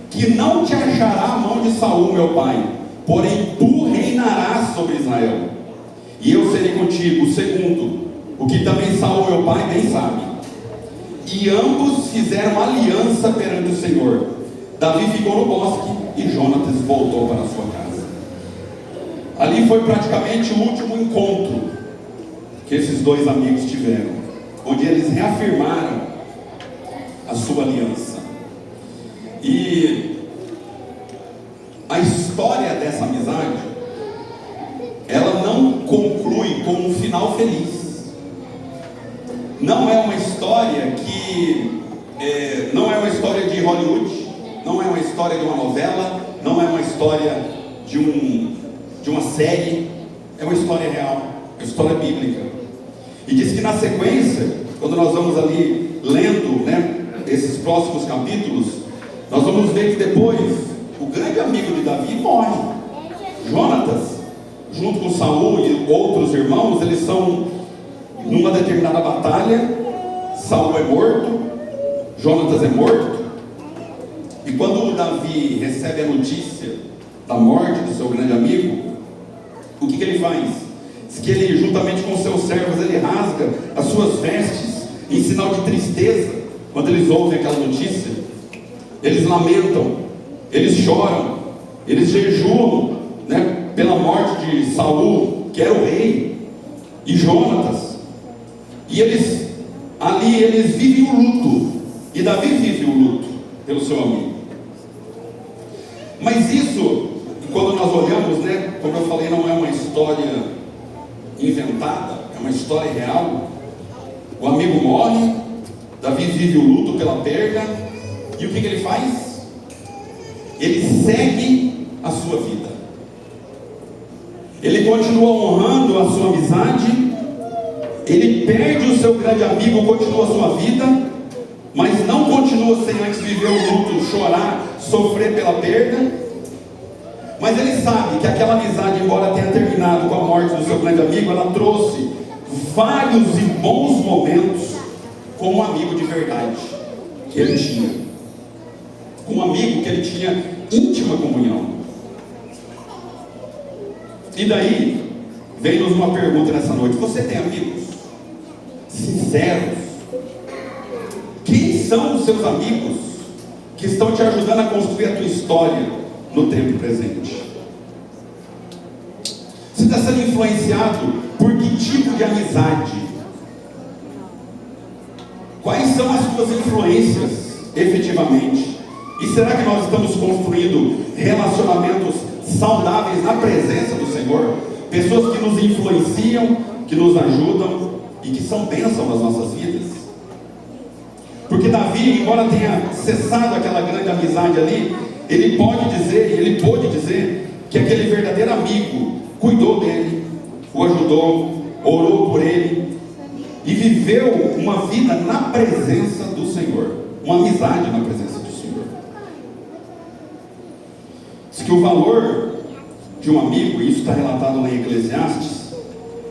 S5: que não te achará a mão de Saul meu pai, porém tu reinarás sobre Israel, e eu serei contigo, segundo o que também Saul meu pai bem sabe. E ambos fizeram aliança perante o Senhor. Davi ficou no bosque e Jonatas voltou para sua casa. Ali foi praticamente o último encontro que esses dois amigos tiveram, onde eles reafirmaram a sua aliança. E a história dessa amizade, ela não conclui com um final feliz. Não é uma história que não é uma história de Hollywood, não é uma história de uma novela, não é uma história de uma série. É uma história real, é uma história bíblica. E diz que na sequência, quando nós vamos ali lendo, né, esses próximos capítulos, nós vamos ver que depois o grande amigo de Davi morre. Jonatas, junto com Saul e outros irmãos, eles são numa determinada batalha. Saul é morto, Jonatas é morto, e quando Davi recebe a notícia da morte do seu grande amigo, o que ele faz? Diz que ele, juntamente com seus servos, ele rasga as suas vestes em sinal de tristeza. Quando eles ouvem aquela notícia, eles lamentam, eles choram, eles jejuam, né, pela morte de Saul, que era o rei, e Jonatas. E eles vivem o luto, e Davi vive o luto pelo seu amigo. Mas isso, quando nós olhamos, né, como eu falei, não é uma história inventada, é uma história real. O amigo morre, Davi vive o luto pela perda, e o que ele faz? Ele segue a sua vida, ele continua honrando a sua amizade. Ele perde o seu grande amigo, continua a sua vida, mas não continua sem antes viver o luto, chorar, sofrer pela perda. Mas ele sabe que aquela amizade, embora tenha terminado com a morte do seu grande amigo, ela trouxe vários e bons momentos com um amigo de verdade que ele tinha, com um amigo que ele tinha íntima comunhão. E daí vem-nos uma pergunta nessa noite: você tem amigos sinceros? Quem são os seus amigos que estão te ajudando a construir a tua história no tempo presente? Você está sendo influenciado por que tipo de amizade? Quais são as suas influências efetivamente? E será que nós estamos construindo relacionamentos saudáveis na presença do Senhor? Pessoas que nos influenciam, que nos ajudam e que são bênção nas nossas vidas. Porque Davi, embora tenha cessado aquela grande amizade ali, ele pôde dizer que aquele verdadeiro amigo cuidou dele, o ajudou, orou por ele e viveu uma vida na presença do Senhor, uma amizade na presença do Senhor. Diz que o valor de um amigo, e isso está relatado lá em Eclesiastes,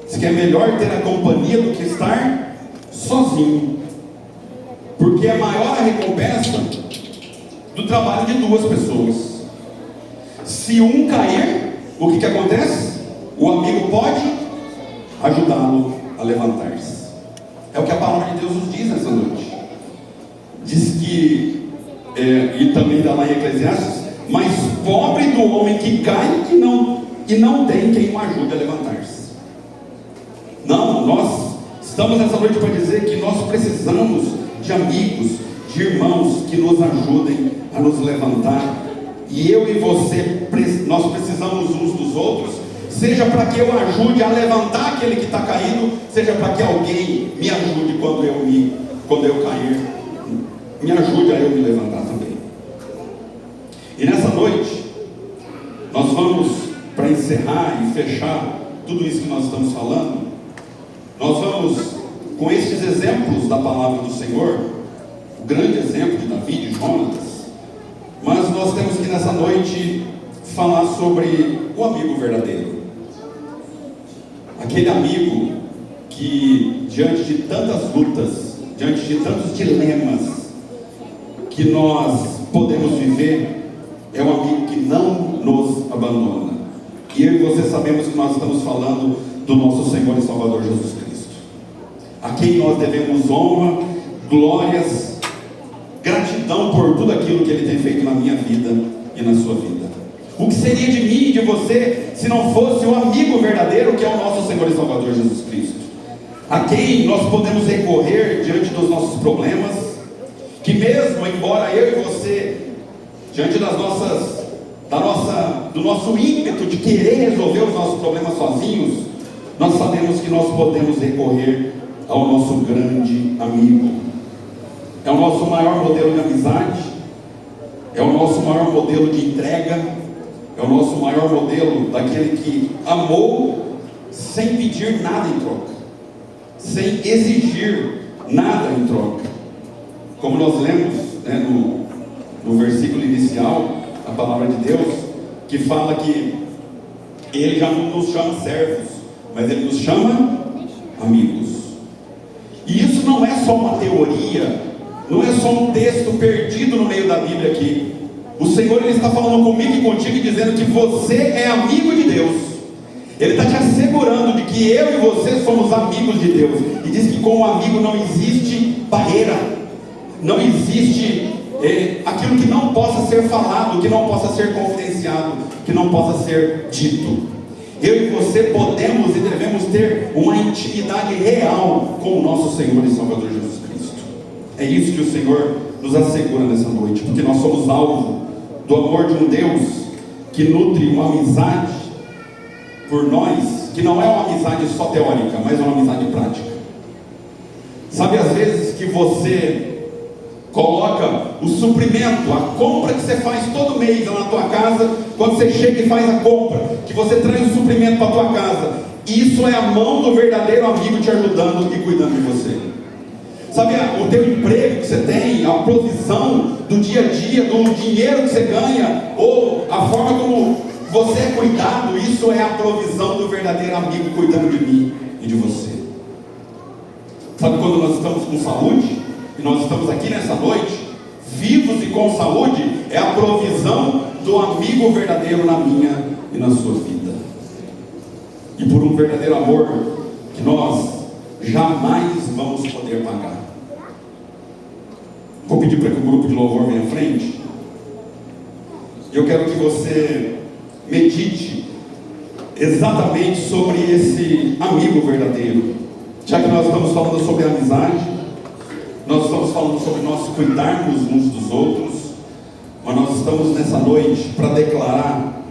S5: Diz que é melhor ter a companhia do que estar sozinho, porque é maior a recompensa do trabalho de duas pessoas. Se um cair, o que acontece? O amigo pode ajudá-lo a levantar-se. É o que a palavra de Deus nos diz nessa noite. Diz que, e também dá lá em Eclesiastes, mas pobre do homem que cai e não tem quem o ajude a levantar-se. Não, nós estamos nessa noite para dizer que nós precisamos de amigos, de irmãos que nos ajudem a nos levantar. E eu e você, nós precisamos uns dos outros, seja para que eu ajude a levantar aquele que está caído, seja para que alguém me ajude quando eu cair, me ajude a eu me levantar também. E nessa noite, nós vamos, para encerrar e fechar tudo isso que nós estamos falando, nós vamos, com estes exemplos da palavra do Senhor, o grande exemplo de Davi, de Jonatas, mas nós temos que nessa noite falar sobre o amigo verdadeiro. Aquele amigo que, diante de tantas lutas, diante de tantos dilemas que nós podemos viver, é um amigo que não nos abandona. E eu e você sabemos que nós estamos falando do nosso Senhor e Salvador Jesus Cristo, a quem nós devemos honra, glórias, gratidão por tudo aquilo que Ele tem feito na minha vida e na sua vida. O que seria de mim e de você se não fosse o amigo verdadeiro que é o nosso Senhor e Salvador Jesus Cristo, a quem nós podemos recorrer diante dos nossos problemas, que mesmo embora eu e você, diante do nosso ímpeto de querer resolver os nossos problemas sozinhos, nós sabemos que nós podemos recorrer ao nosso grande amigo. É o nosso maior modelo de amizade, é o nosso maior modelo de entrega, é o nosso maior modelo daquele que amou sem pedir nada em troca, sem exigir nada em troca. Como nós lemos, né, no versículo inicial, a palavra de Deus, que fala que Ele já não nos chama servos, mas Ele nos chama amigos. E isso não é só uma teoria, não é só um texto perdido no meio da Bíblia aqui. O Senhor, Ele está falando comigo e contigo e dizendo que você é amigo de Deus. Ele está te assegurando de que eu e você somos amigos de Deus. E diz que com o amigo não existe barreira, não existe aquilo que não possa ser falado, que não possa ser confidenciado, que não possa ser dito. Eu e você podemos e devemos ter uma intimidade real com o nosso Senhor e Salvador Jesus Cristo. É isso que o Senhor nos assegura nessa noite, porque nós somos alvo do amor de um Deus que nutre uma amizade por nós, que não é uma amizade só teórica, mas uma amizade prática. Sabe, às vezes que você coloca o suprimento, a compra que você faz todo mês lá na tua casa, quando você chega e faz a compra, que você traz o suprimento para a tua casa, isso é a mão do verdadeiro amigo te ajudando e cuidando de você. Sabe, o teu emprego que você tem, a provisão do dia a dia, do dinheiro que você ganha, ou a forma como você é cuidado, isso é a provisão do verdadeiro amigo cuidando de mim e de você. Sabe, quando nós estamos com saúde, e nós estamos aqui nessa noite, vivos e com saúde, é a provisão do amigo verdadeiro na minha e na sua vida. E por um verdadeiro amor que nós jamais vamos poder pagar. Vou pedir para que o grupo de louvor venha à frente. Eu quero que você medite exatamente sobre esse amigo verdadeiro. Já que nós estamos falando sobre amizade, nós estamos falando sobre nós cuidarmos uns dos outros, mas nós estamos nessa noite para declarar,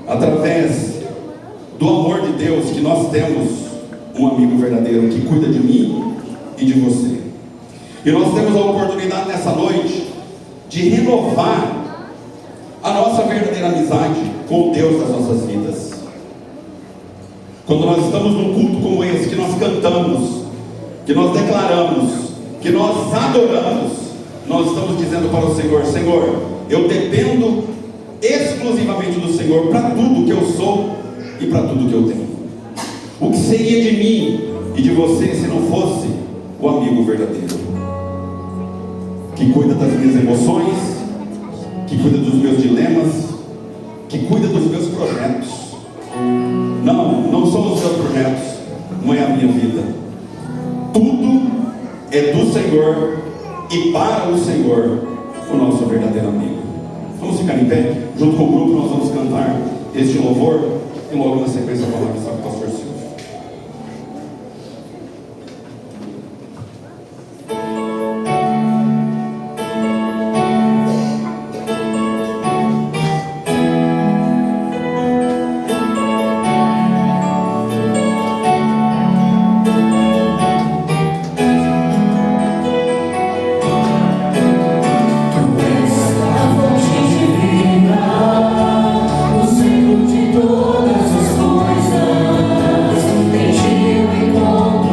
S5: através do amor de Deus, que nós temos um amigo verdadeiro que cuida de mim e de você. E nós temos a oportunidade nessa noite de renovar a nossa verdadeira amizade com o Deus das nossas vidas. Quando nós estamos num culto como esse, que nós cantamos, que nós declaramos, que nós adoramos, nós estamos dizendo para o Senhor: Senhor, eu dependo exclusivamente do Senhor para tudo que eu sou e para tudo que eu tenho. O que seria de mim e de você se não fosse o amigo verdadeiro? Que cuida das minhas emoções, que cuida dos meus dilemas, que cuida dos meus projetos. Não são os meus projetos, não é a minha vida. Tudo é do Senhor e para o Senhor, o nosso verdadeiro amigo. Vamos ficar em pé? Junto com o grupo nós vamos cantar este louvor e logo na sequência a palavra está com o pastor Silvio.
S6: Todas as coisas, em ti eu encontro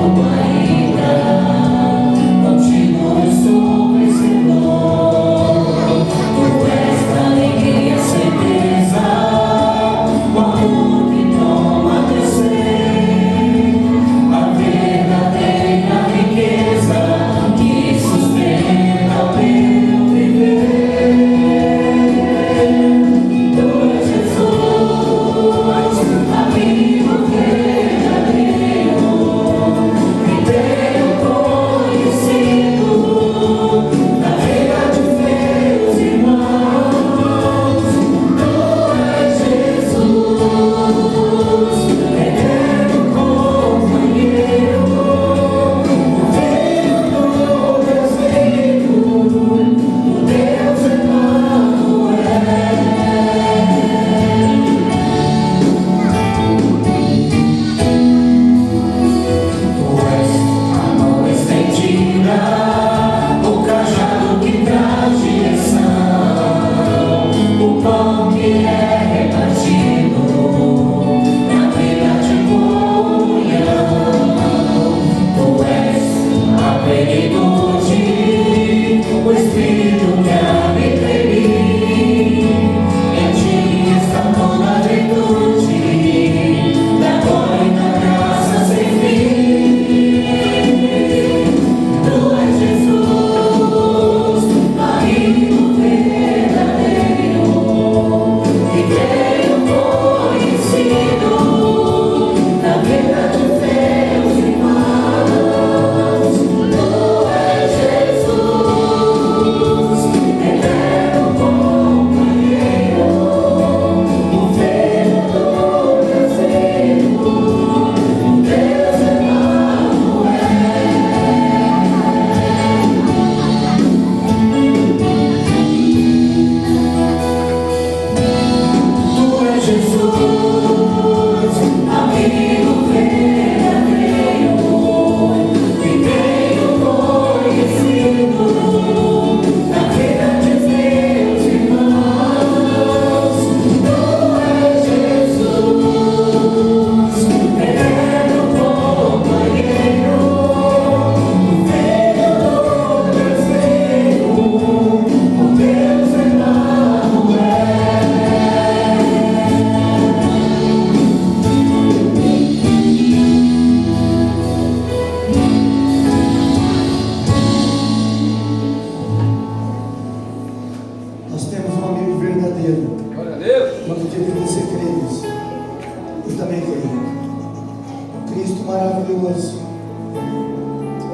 S7: maravilhoso.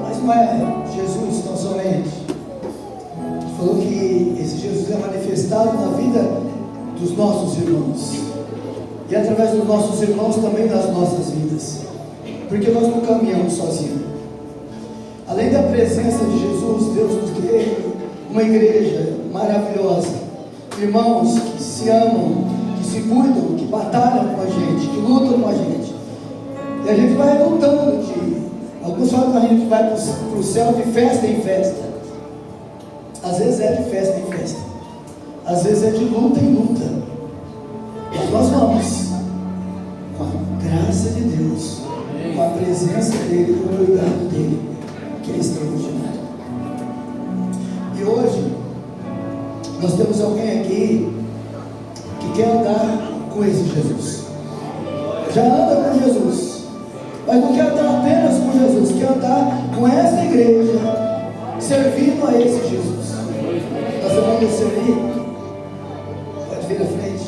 S7: Mas não é Jesus tão somente. Falou que esse Jesus é manifestado na vida dos nossos irmãos. E através dos nossos irmãos também nas nossas vidas. Porque nós não caminhamos sozinhos. Além da presença de Jesus, Deus nos deu uma igreja maravilhosa. Irmãos que se amam, que se cuidam, que batalham com a gente, que lutam com a gente. E a gente vai lutando de... Alguns falam que a gente vai para o céu de festa em festa. Às vezes é de festa em festa. Às vezes é de luta em luta. Mas nós vamos com a graça de Deus, com a presença dEle, com o cuidado dEle, que é extraordinário. E hoje nós temos alguém aqui que quer andar com esse Jesus. Já anda com Jesus, a esse Jesus. Nós vamos descer ali. Pode vir à frente.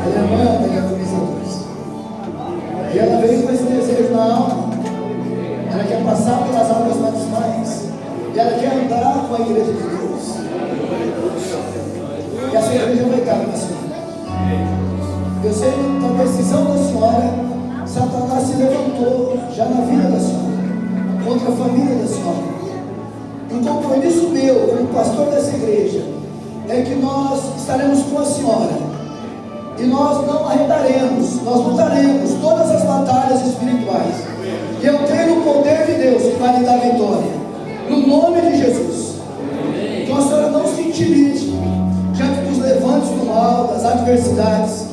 S7: Ela é irmã da camisa 2. E ela veio com esse desejo na alma. Ela quer passar pelas águas batismais. E ela quer andar com a igreja de Deus. E essa igreja vai estar com a senhora. Eu sei que a decisão da senhora, Satanás se levantou já na vida da senhora, contra a família da senhora. Um compromisso meu, como pastor dessa igreja, é que nós estaremos com a senhora. E nós não arredaremos, nós lutaremos todas as batalhas espirituais. E eu creio no poder de Deus que vai lhe dar vitória. No nome de Jesus. Então a senhora não se intimide diante dos levantes do mal, das adversidades,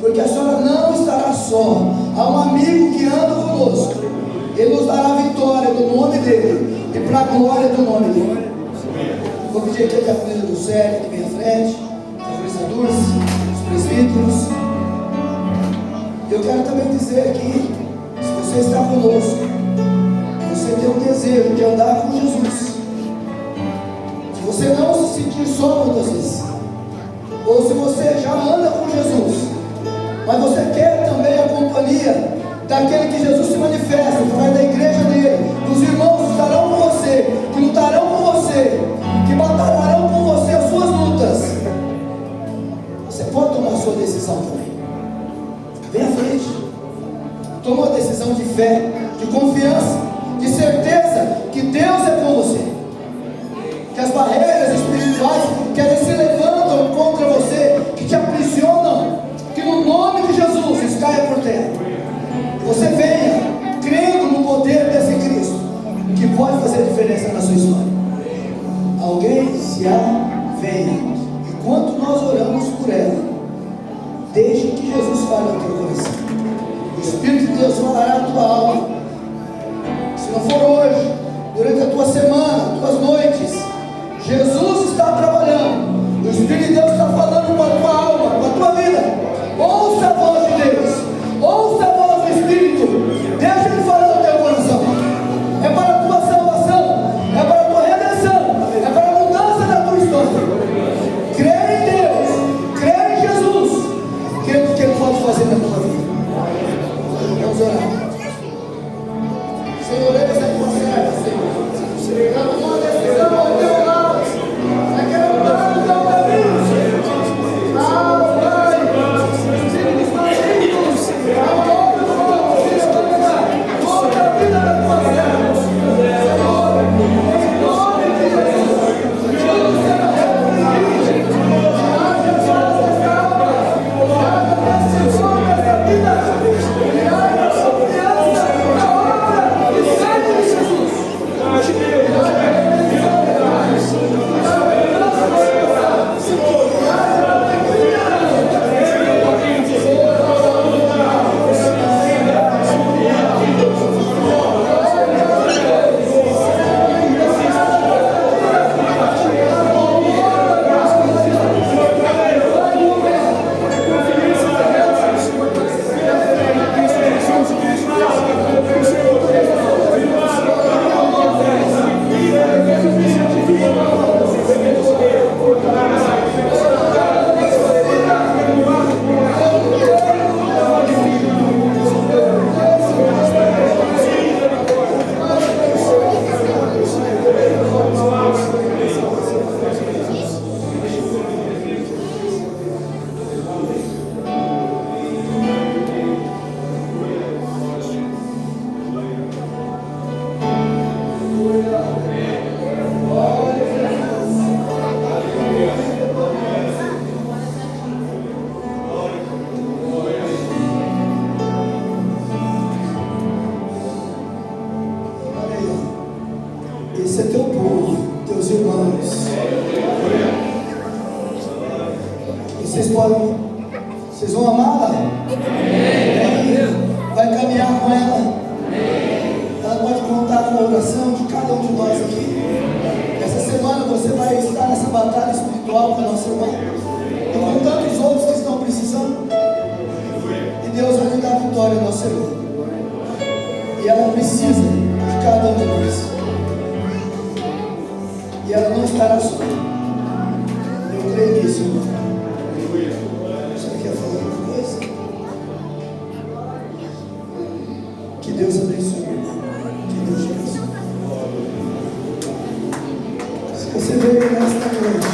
S7: porque a senhora não estará só. Há um amigo que anda conosco. Ele nos dará a vitória do nome dele e para a glória do nome dele. Vou pedir aqui a diaconisa do Célio que vem à frente, a diaconisa Dulce, os presbíteros. Eu quero também dizer aqui, se você está conosco, você tem um desejo de andar com Jesus. Se você não se sentir só muitas vezes, ou se você já anda com Jesus, mas você quer também a companhia daquele que Jesus se manifesta, através da igreja dele, dos irmãos que estarão com você, que lutarão com você, que batalharão com você as suas lutas, você pode tomar a sua decisão também. Vem à frente. Toma uma decisão de fé, de confiança, de certeza que Deus é com você, que as barreiras espirituais que elas se levantam contra você, que te aprisionam, que no nome de Jesus isso caia por terra. Você venha crendo no poder desse Cristo, que pode fazer diferença na sua história. Alguém se há, venha. Enquanto nós oramos por ela, deixe que Jesus fale ao teu coração. O Espírito de Deus falará na tua alma. Se não for hoje, durante a tua semana, tuas noites, Jesus está trabalhando. O Espírito de Deus está falando com a tua alma, com a tua vida. Ouça a voz de Deus. Ouça a voz do Espírito. Deixa ele falar no teu coração. É para a tua salvação. É para a tua redenção. É para a mudança da tua história. Crê em Deus. Crê em Jesus. Crê no que Ele pode fazer na tua vida. Vamos orar. Senhor, eis a tua serva, Senhor. Ela tomou uma decisão ao teu lado. Ela quer andar no teu caminho. Pai, tira dos malignos. A obra do mal, Senhor. Contra a vida da tua serva. Senhor, em nome de Jesus. Tudo será repreendido. Haja paz, calma. Haja decisão nessa vida. E haja confiança na obra e sangue de Jesus. Esse é teu povo, teus irmãos. Vocês vão amá-la? Vai caminhar com ela? Ela pode contar com a oração de cada um de nós aqui. Essa semana você vai estar nessa batalha espiritual com a nossa irmã e com tantos outros que estão precisando. E Deus vai lhe dar vitória, nosso Senhor. E ela precisa de cada um de nós. E ela não estará só. Eu creio nisso, irmão. Você quer falar alguma coisa? Que Deus abençoe, irmão. Que Deus te abençoe. Se você veio nesta noite,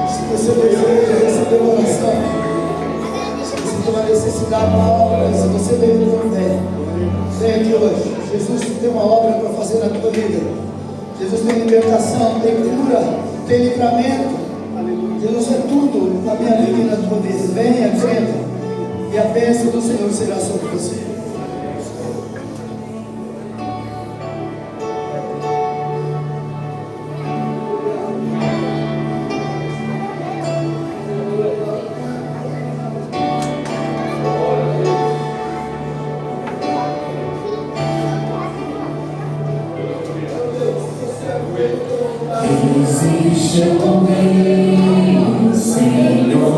S7: se você deseja receber uma oração, se você tem uma necessidade, uma obra, se você veio por fé, vem aqui hoje. Jesus tem uma obra para fazer na tua vida. Jesus tem libertação, tem cura, tem livramento. Jesus é tudo na minha vida e na tua vida. Venha, crendo, e a bênção do Senhor será sobre você.
S6: Existe alguém, Senhor,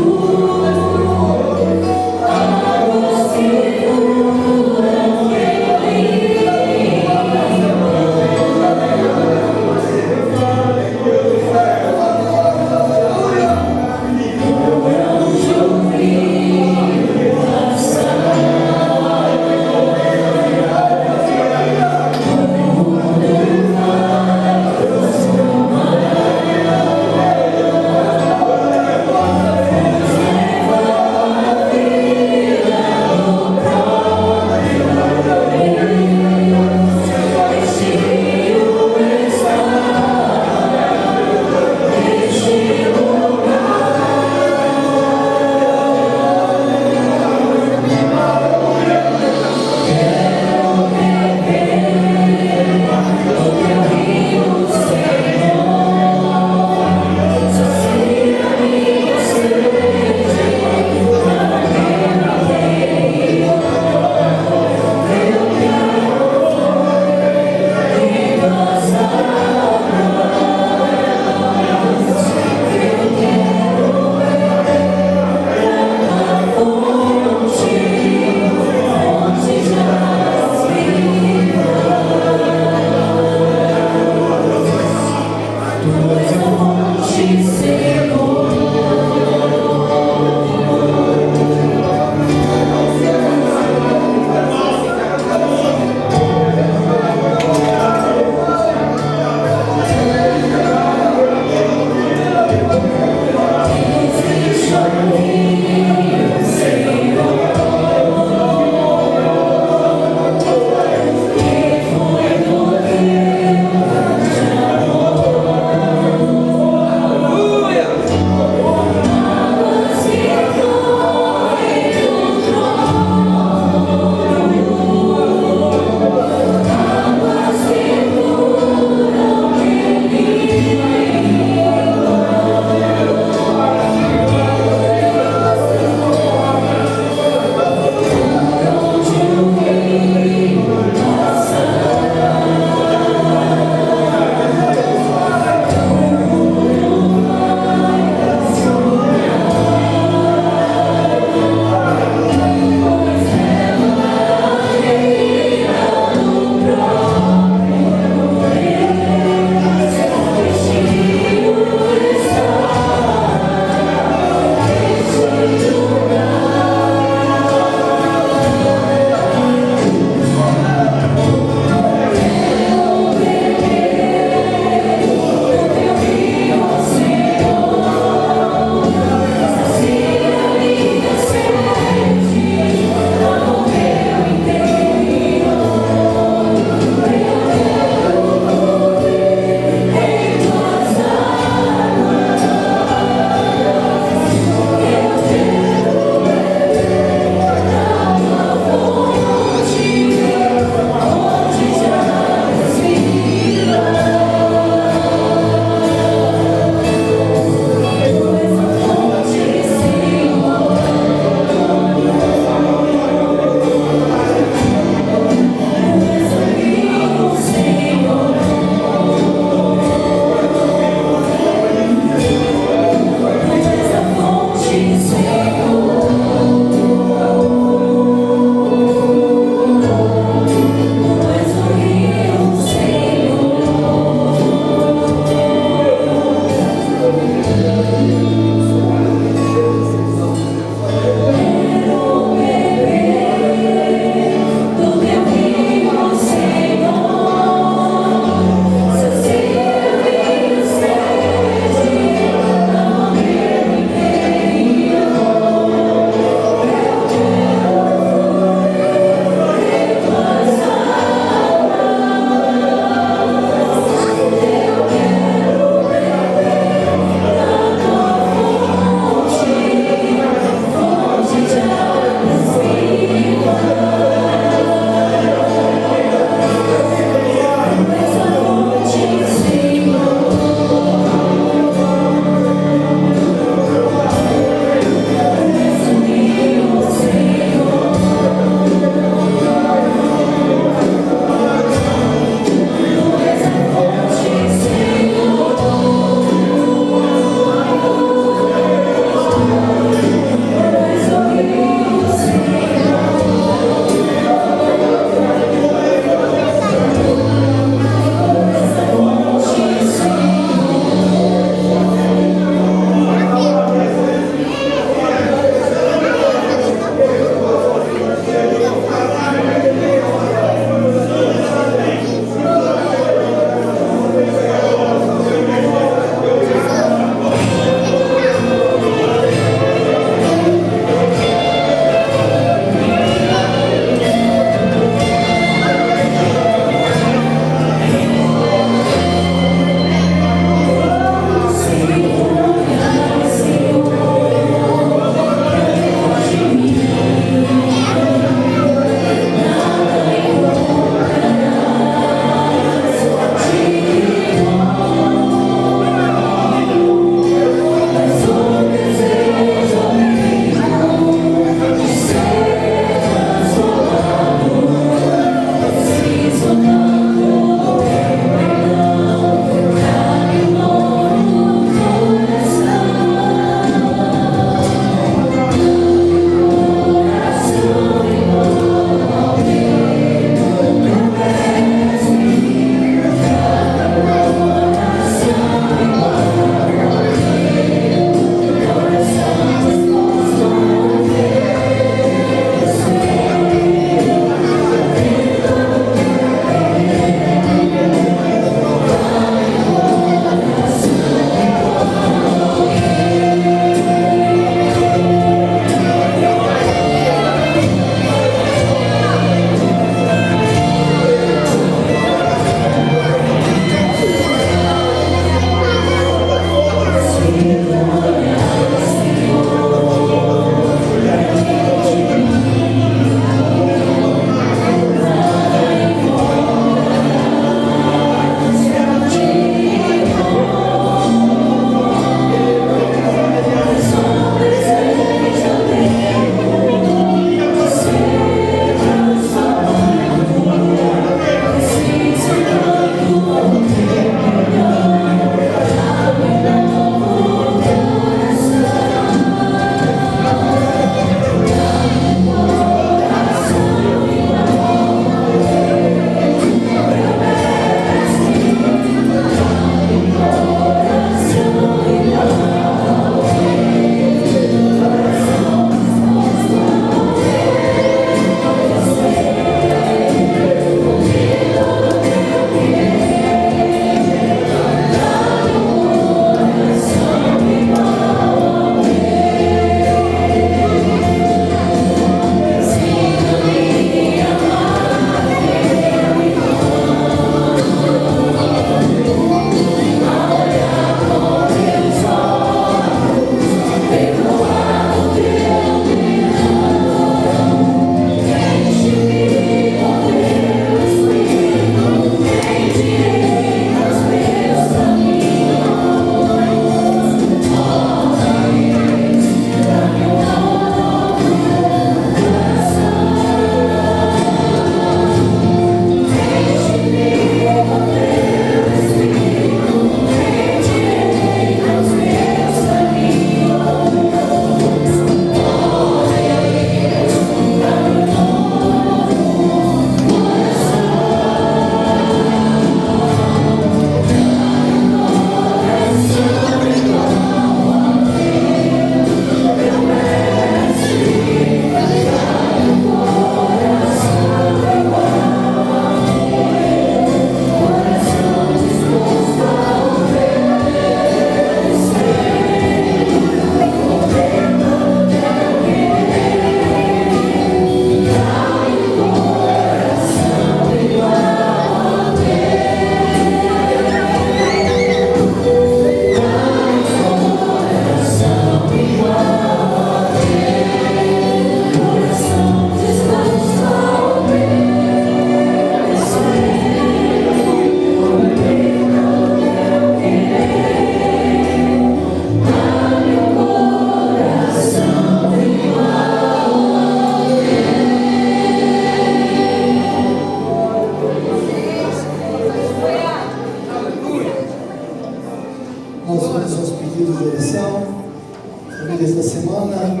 S7: líderes da semana,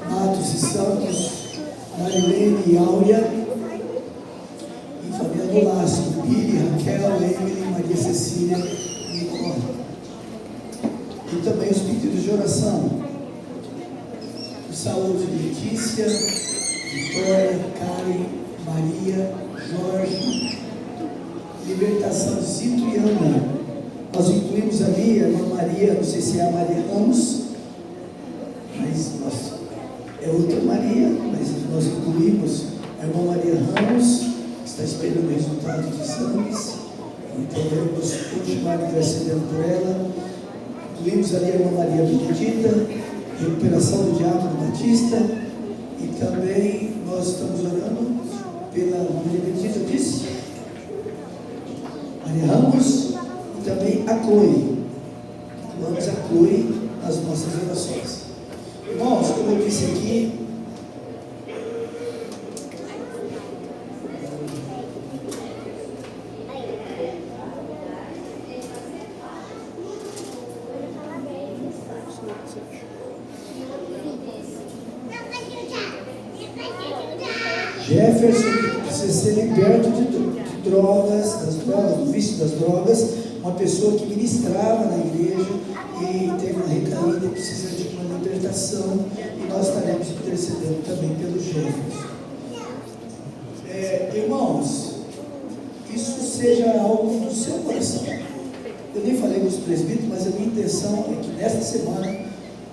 S7: Matos e Santos, Marilene e Áurea, e Fabiano Lasco, Billy, Raquel, Emily, Maria Cecília e Nicole. E também os pedidos de oração. De saúde, Letícia, Vitória, Karen, Maria, Jorge, libertação, Zito e Ana. Nós incluímos ali a irmã Maria, não sei se é a Maria Ramos, mas é outra Maria, mas nós incluímos a irmã Maria Ramos, que está esperando o resultado de exames, então vamos continuar intercedendo por ela. Incluímos ali a irmã Maria Benedita, recuperação do Diácono Batista, e também nós estamos orando pela Maria Benedita, disse? Maria Ramos. E também a Chloe. Vamos a Chloe nas nossas orações. Irmãos, como eu disse aqui, Jefferson precisa ser liberto de drogas, do vício das drogas. Uma pessoa que ministrava na igreja e teve uma recaída e precisa de uma libertação, e nós estaremos intercedendo também pelo Jefferson. Irmãos, isso seja algo do seu coração. Eu nem falei com os presbíteros, mas a minha intenção é que nesta semana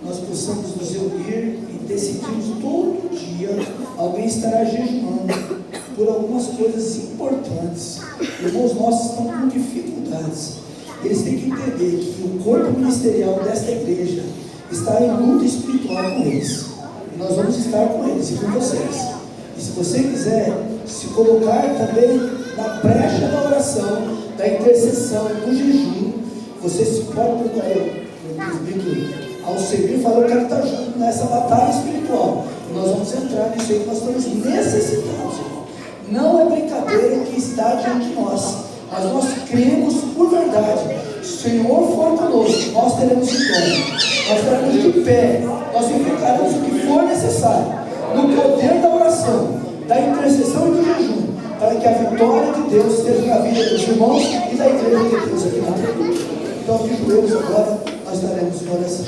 S7: nós possamos nos reunir e decidirmos todo dia. Alguém estará jejuando por algumas coisas importantes. Irmãos nossos estão com dificuldades. Eles têm que entender que o corpo ministerial desta igreja está em luta espiritual com eles. E nós vamos estar com eles e com vocês. E se você quiser se colocar também na brecha da oração, da intercessão, do jejum, você se pode procurar o presbítero ao servir e falar: eu quero estar junto nessa batalha espiritual. E nós vamos entrar nisso aí que nós estamos necessitados. Não é brincadeira o que está diante de nós, mas nós cremos por verdade. Se o Senhor for conosco, nós teremos vitória, nós estaremos de pé, nós enfrentaremos o que for necessário, no poder da oração, da intercessão e do jejum, para que a vitória de Deus esteja na vida dos irmãos e da igreja de Deus aqui na terra. Então, de joelhos agora, nós estaremos em oração.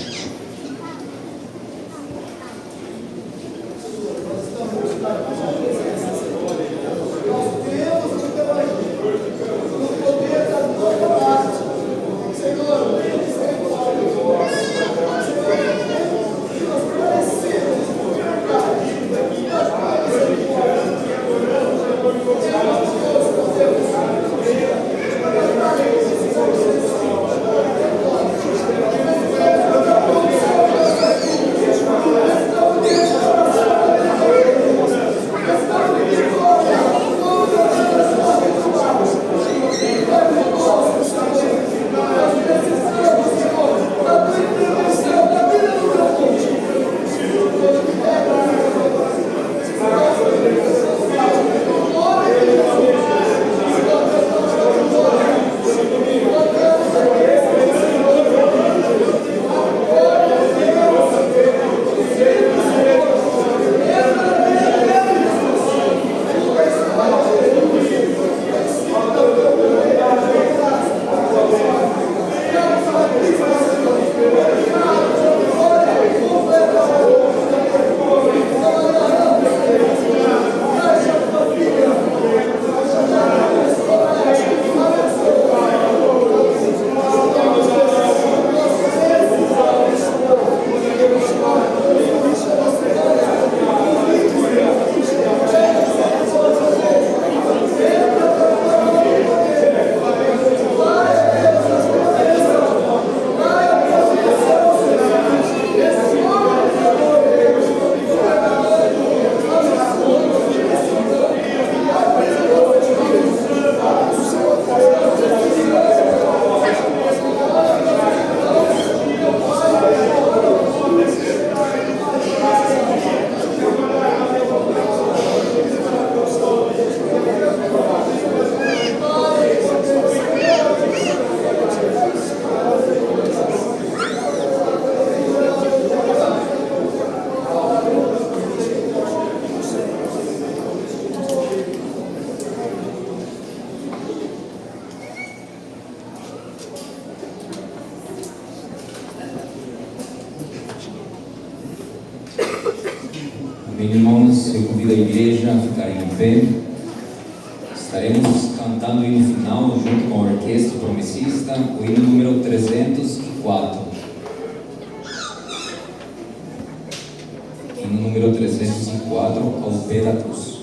S1: Bem, irmãos, eu convido a igreja a ficarem em pé. Estaremos cantando o hino final junto com a orquestra promessista, o hino número 304. Hino número 304, ao pé da cruz.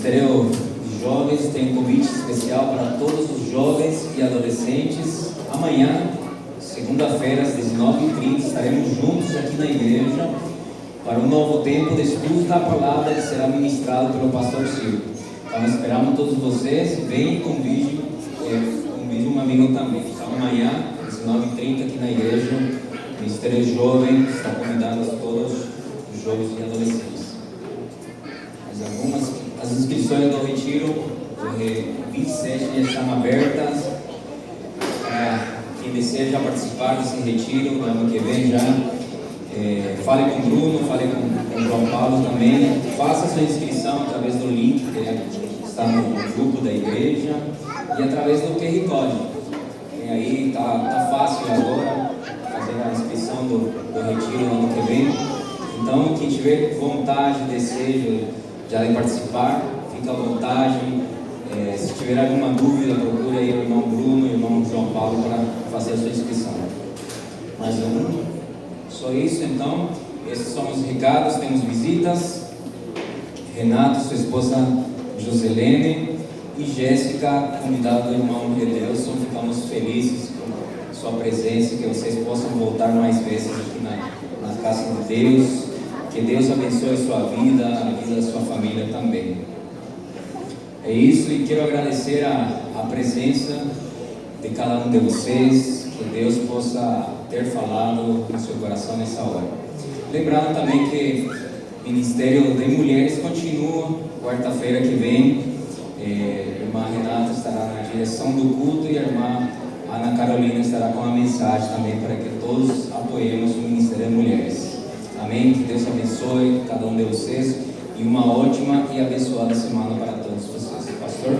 S1: Ministério de Jovens tem um convite especial para todos os jovens e adolescentes. Amanhã, segunda-feira, às 19h30, estaremos juntos aqui na igreja para um novo tempo de estudo da palavra que será ministrado pelo pastor Silvio. Então esperamos todos vocês, vem e convide um amigo também. Então amanhã, 19h30 aqui na igreja, o Ministério Jovem está convidando todos os jovens e adolescentes. As inscrições do retiro do 27 já estão abertas. Quem deseja participar desse retiro no ano que vem já fale com o Bruno, fale com o João Paulo também. Faça sua inscrição através do link que está no grupo da igreja e através do QR Code. E aí tá fácil agora fazer a inscrição do retiro no ano que vem. Então, quem tiver vontade, desejo de participar, fica à vontade. Se tiver alguma dúvida, procure aí o irmão Bruno e o irmão João Paulo para fazer a sua inscrição. Mais um. Só isso, então. Esses são os recados. Temos visitas. Renato, sua esposa Joselene e Jéssica, convidada do irmão Redelson. Ficamos felizes com sua presença, que vocês possam voltar mais vezes aqui na casa de Deus. Que Deus abençoe a sua vida, a vida da sua família também. É isso, e quero agradecer a presença de cada um de vocês, que Deus possa ter falado no seu coração nessa hora. Lembrando também que o Ministério de Mulheres continua, quarta-feira que vem, a irmã Renata estará na direção do culto e a irmã Ana Carolina estará com a mensagem também para que todos apoiemos o Ministério de Mulheres. Amém? Que Deus abençoe cada um de vocês e uma ótima e abençoada semana para todos vocês. Pastor?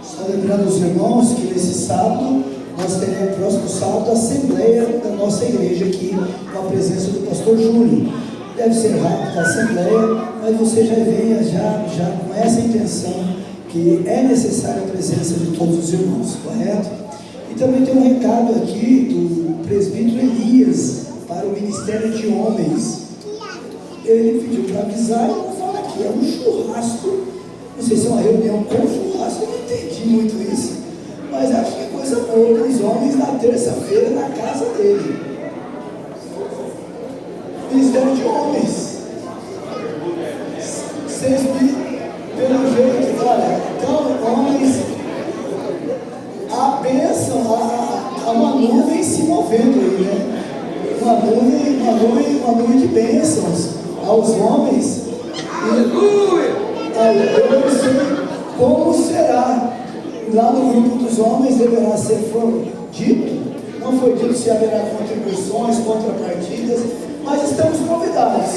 S7: Só lembrando os irmãos que nesse sábado nós teremos, próximo sábado, a assembleia da nossa igreja aqui, com a presença do pastor Júlio. Deve ser rápida a assembleia, mas você já venha já com essa intenção que é necessária a presença de todos os irmãos, correto? E também tem um recado aqui do presbítero Elias para o Ministério de Homens. Ele pediu para avisar e não fala aqui, é um churrasco. Não sei se é uma reunião com churrasco, eu não entendi muito isso, mas acho que é coisa boa para os homens na terça-feira na casa dele. Ministério de Homens. Vocês pelo jeito, olha, então homens, a bênção, há uma nuvem se movendo aí, né? Uma nuvem de bênçãos aos homens. Aleluia! Eu não sei como será. Lá no grupo dos homens deverá ser dito, não foi dito se haverá contribuições, contrapartidas, mas estamos convidados.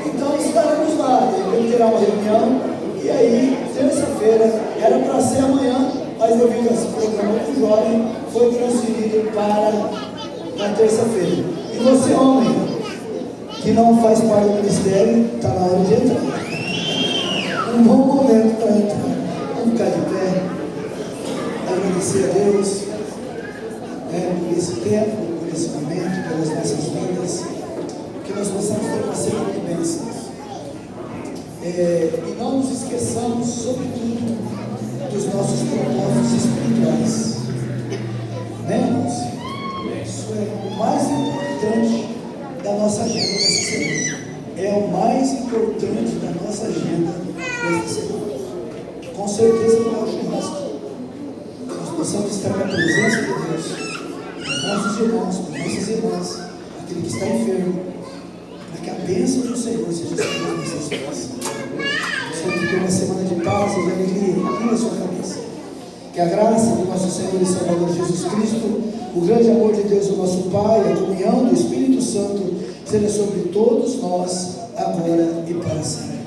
S7: Então estaremos lá, ele terá uma reunião, e aí, terça-feira, era para ser amanhã, mas devido a esse programa do jovem, foi transferido para terça-feira. E você, homem, que não faz parte do ministério, está na hora de entrar. Um bom momento para entrar. Vamos ficar de pé, agradecer a Deus por esse tempo, por esse momento, pelas nossas vidas, que nós possamos ter uma semana de bênçãos. E não nos esqueçamos, sobretudo, dos nossos propósitos espirituais. Né, irmãos? Isso é o mais importante da nossa agenda dessa semana. É o mais importante da nossa agenda dessa semana. Com certeza não é o churrasco. Nós possamos estar na presença de Deus, dos nossos irmãos, das nossas irmãs, aquele que está enfermo, para que a bênção do Senhor seja sobre nossas vidas. Que tenha uma semana de paz e de alegria aqui na sua cabeça. Que a graça do nosso Senhor e Salvador Jesus Cristo, o grande amor de Deus, o nosso Pai, a comunhão do Espírito Santo, seja sobre todos nós, agora e para sempre.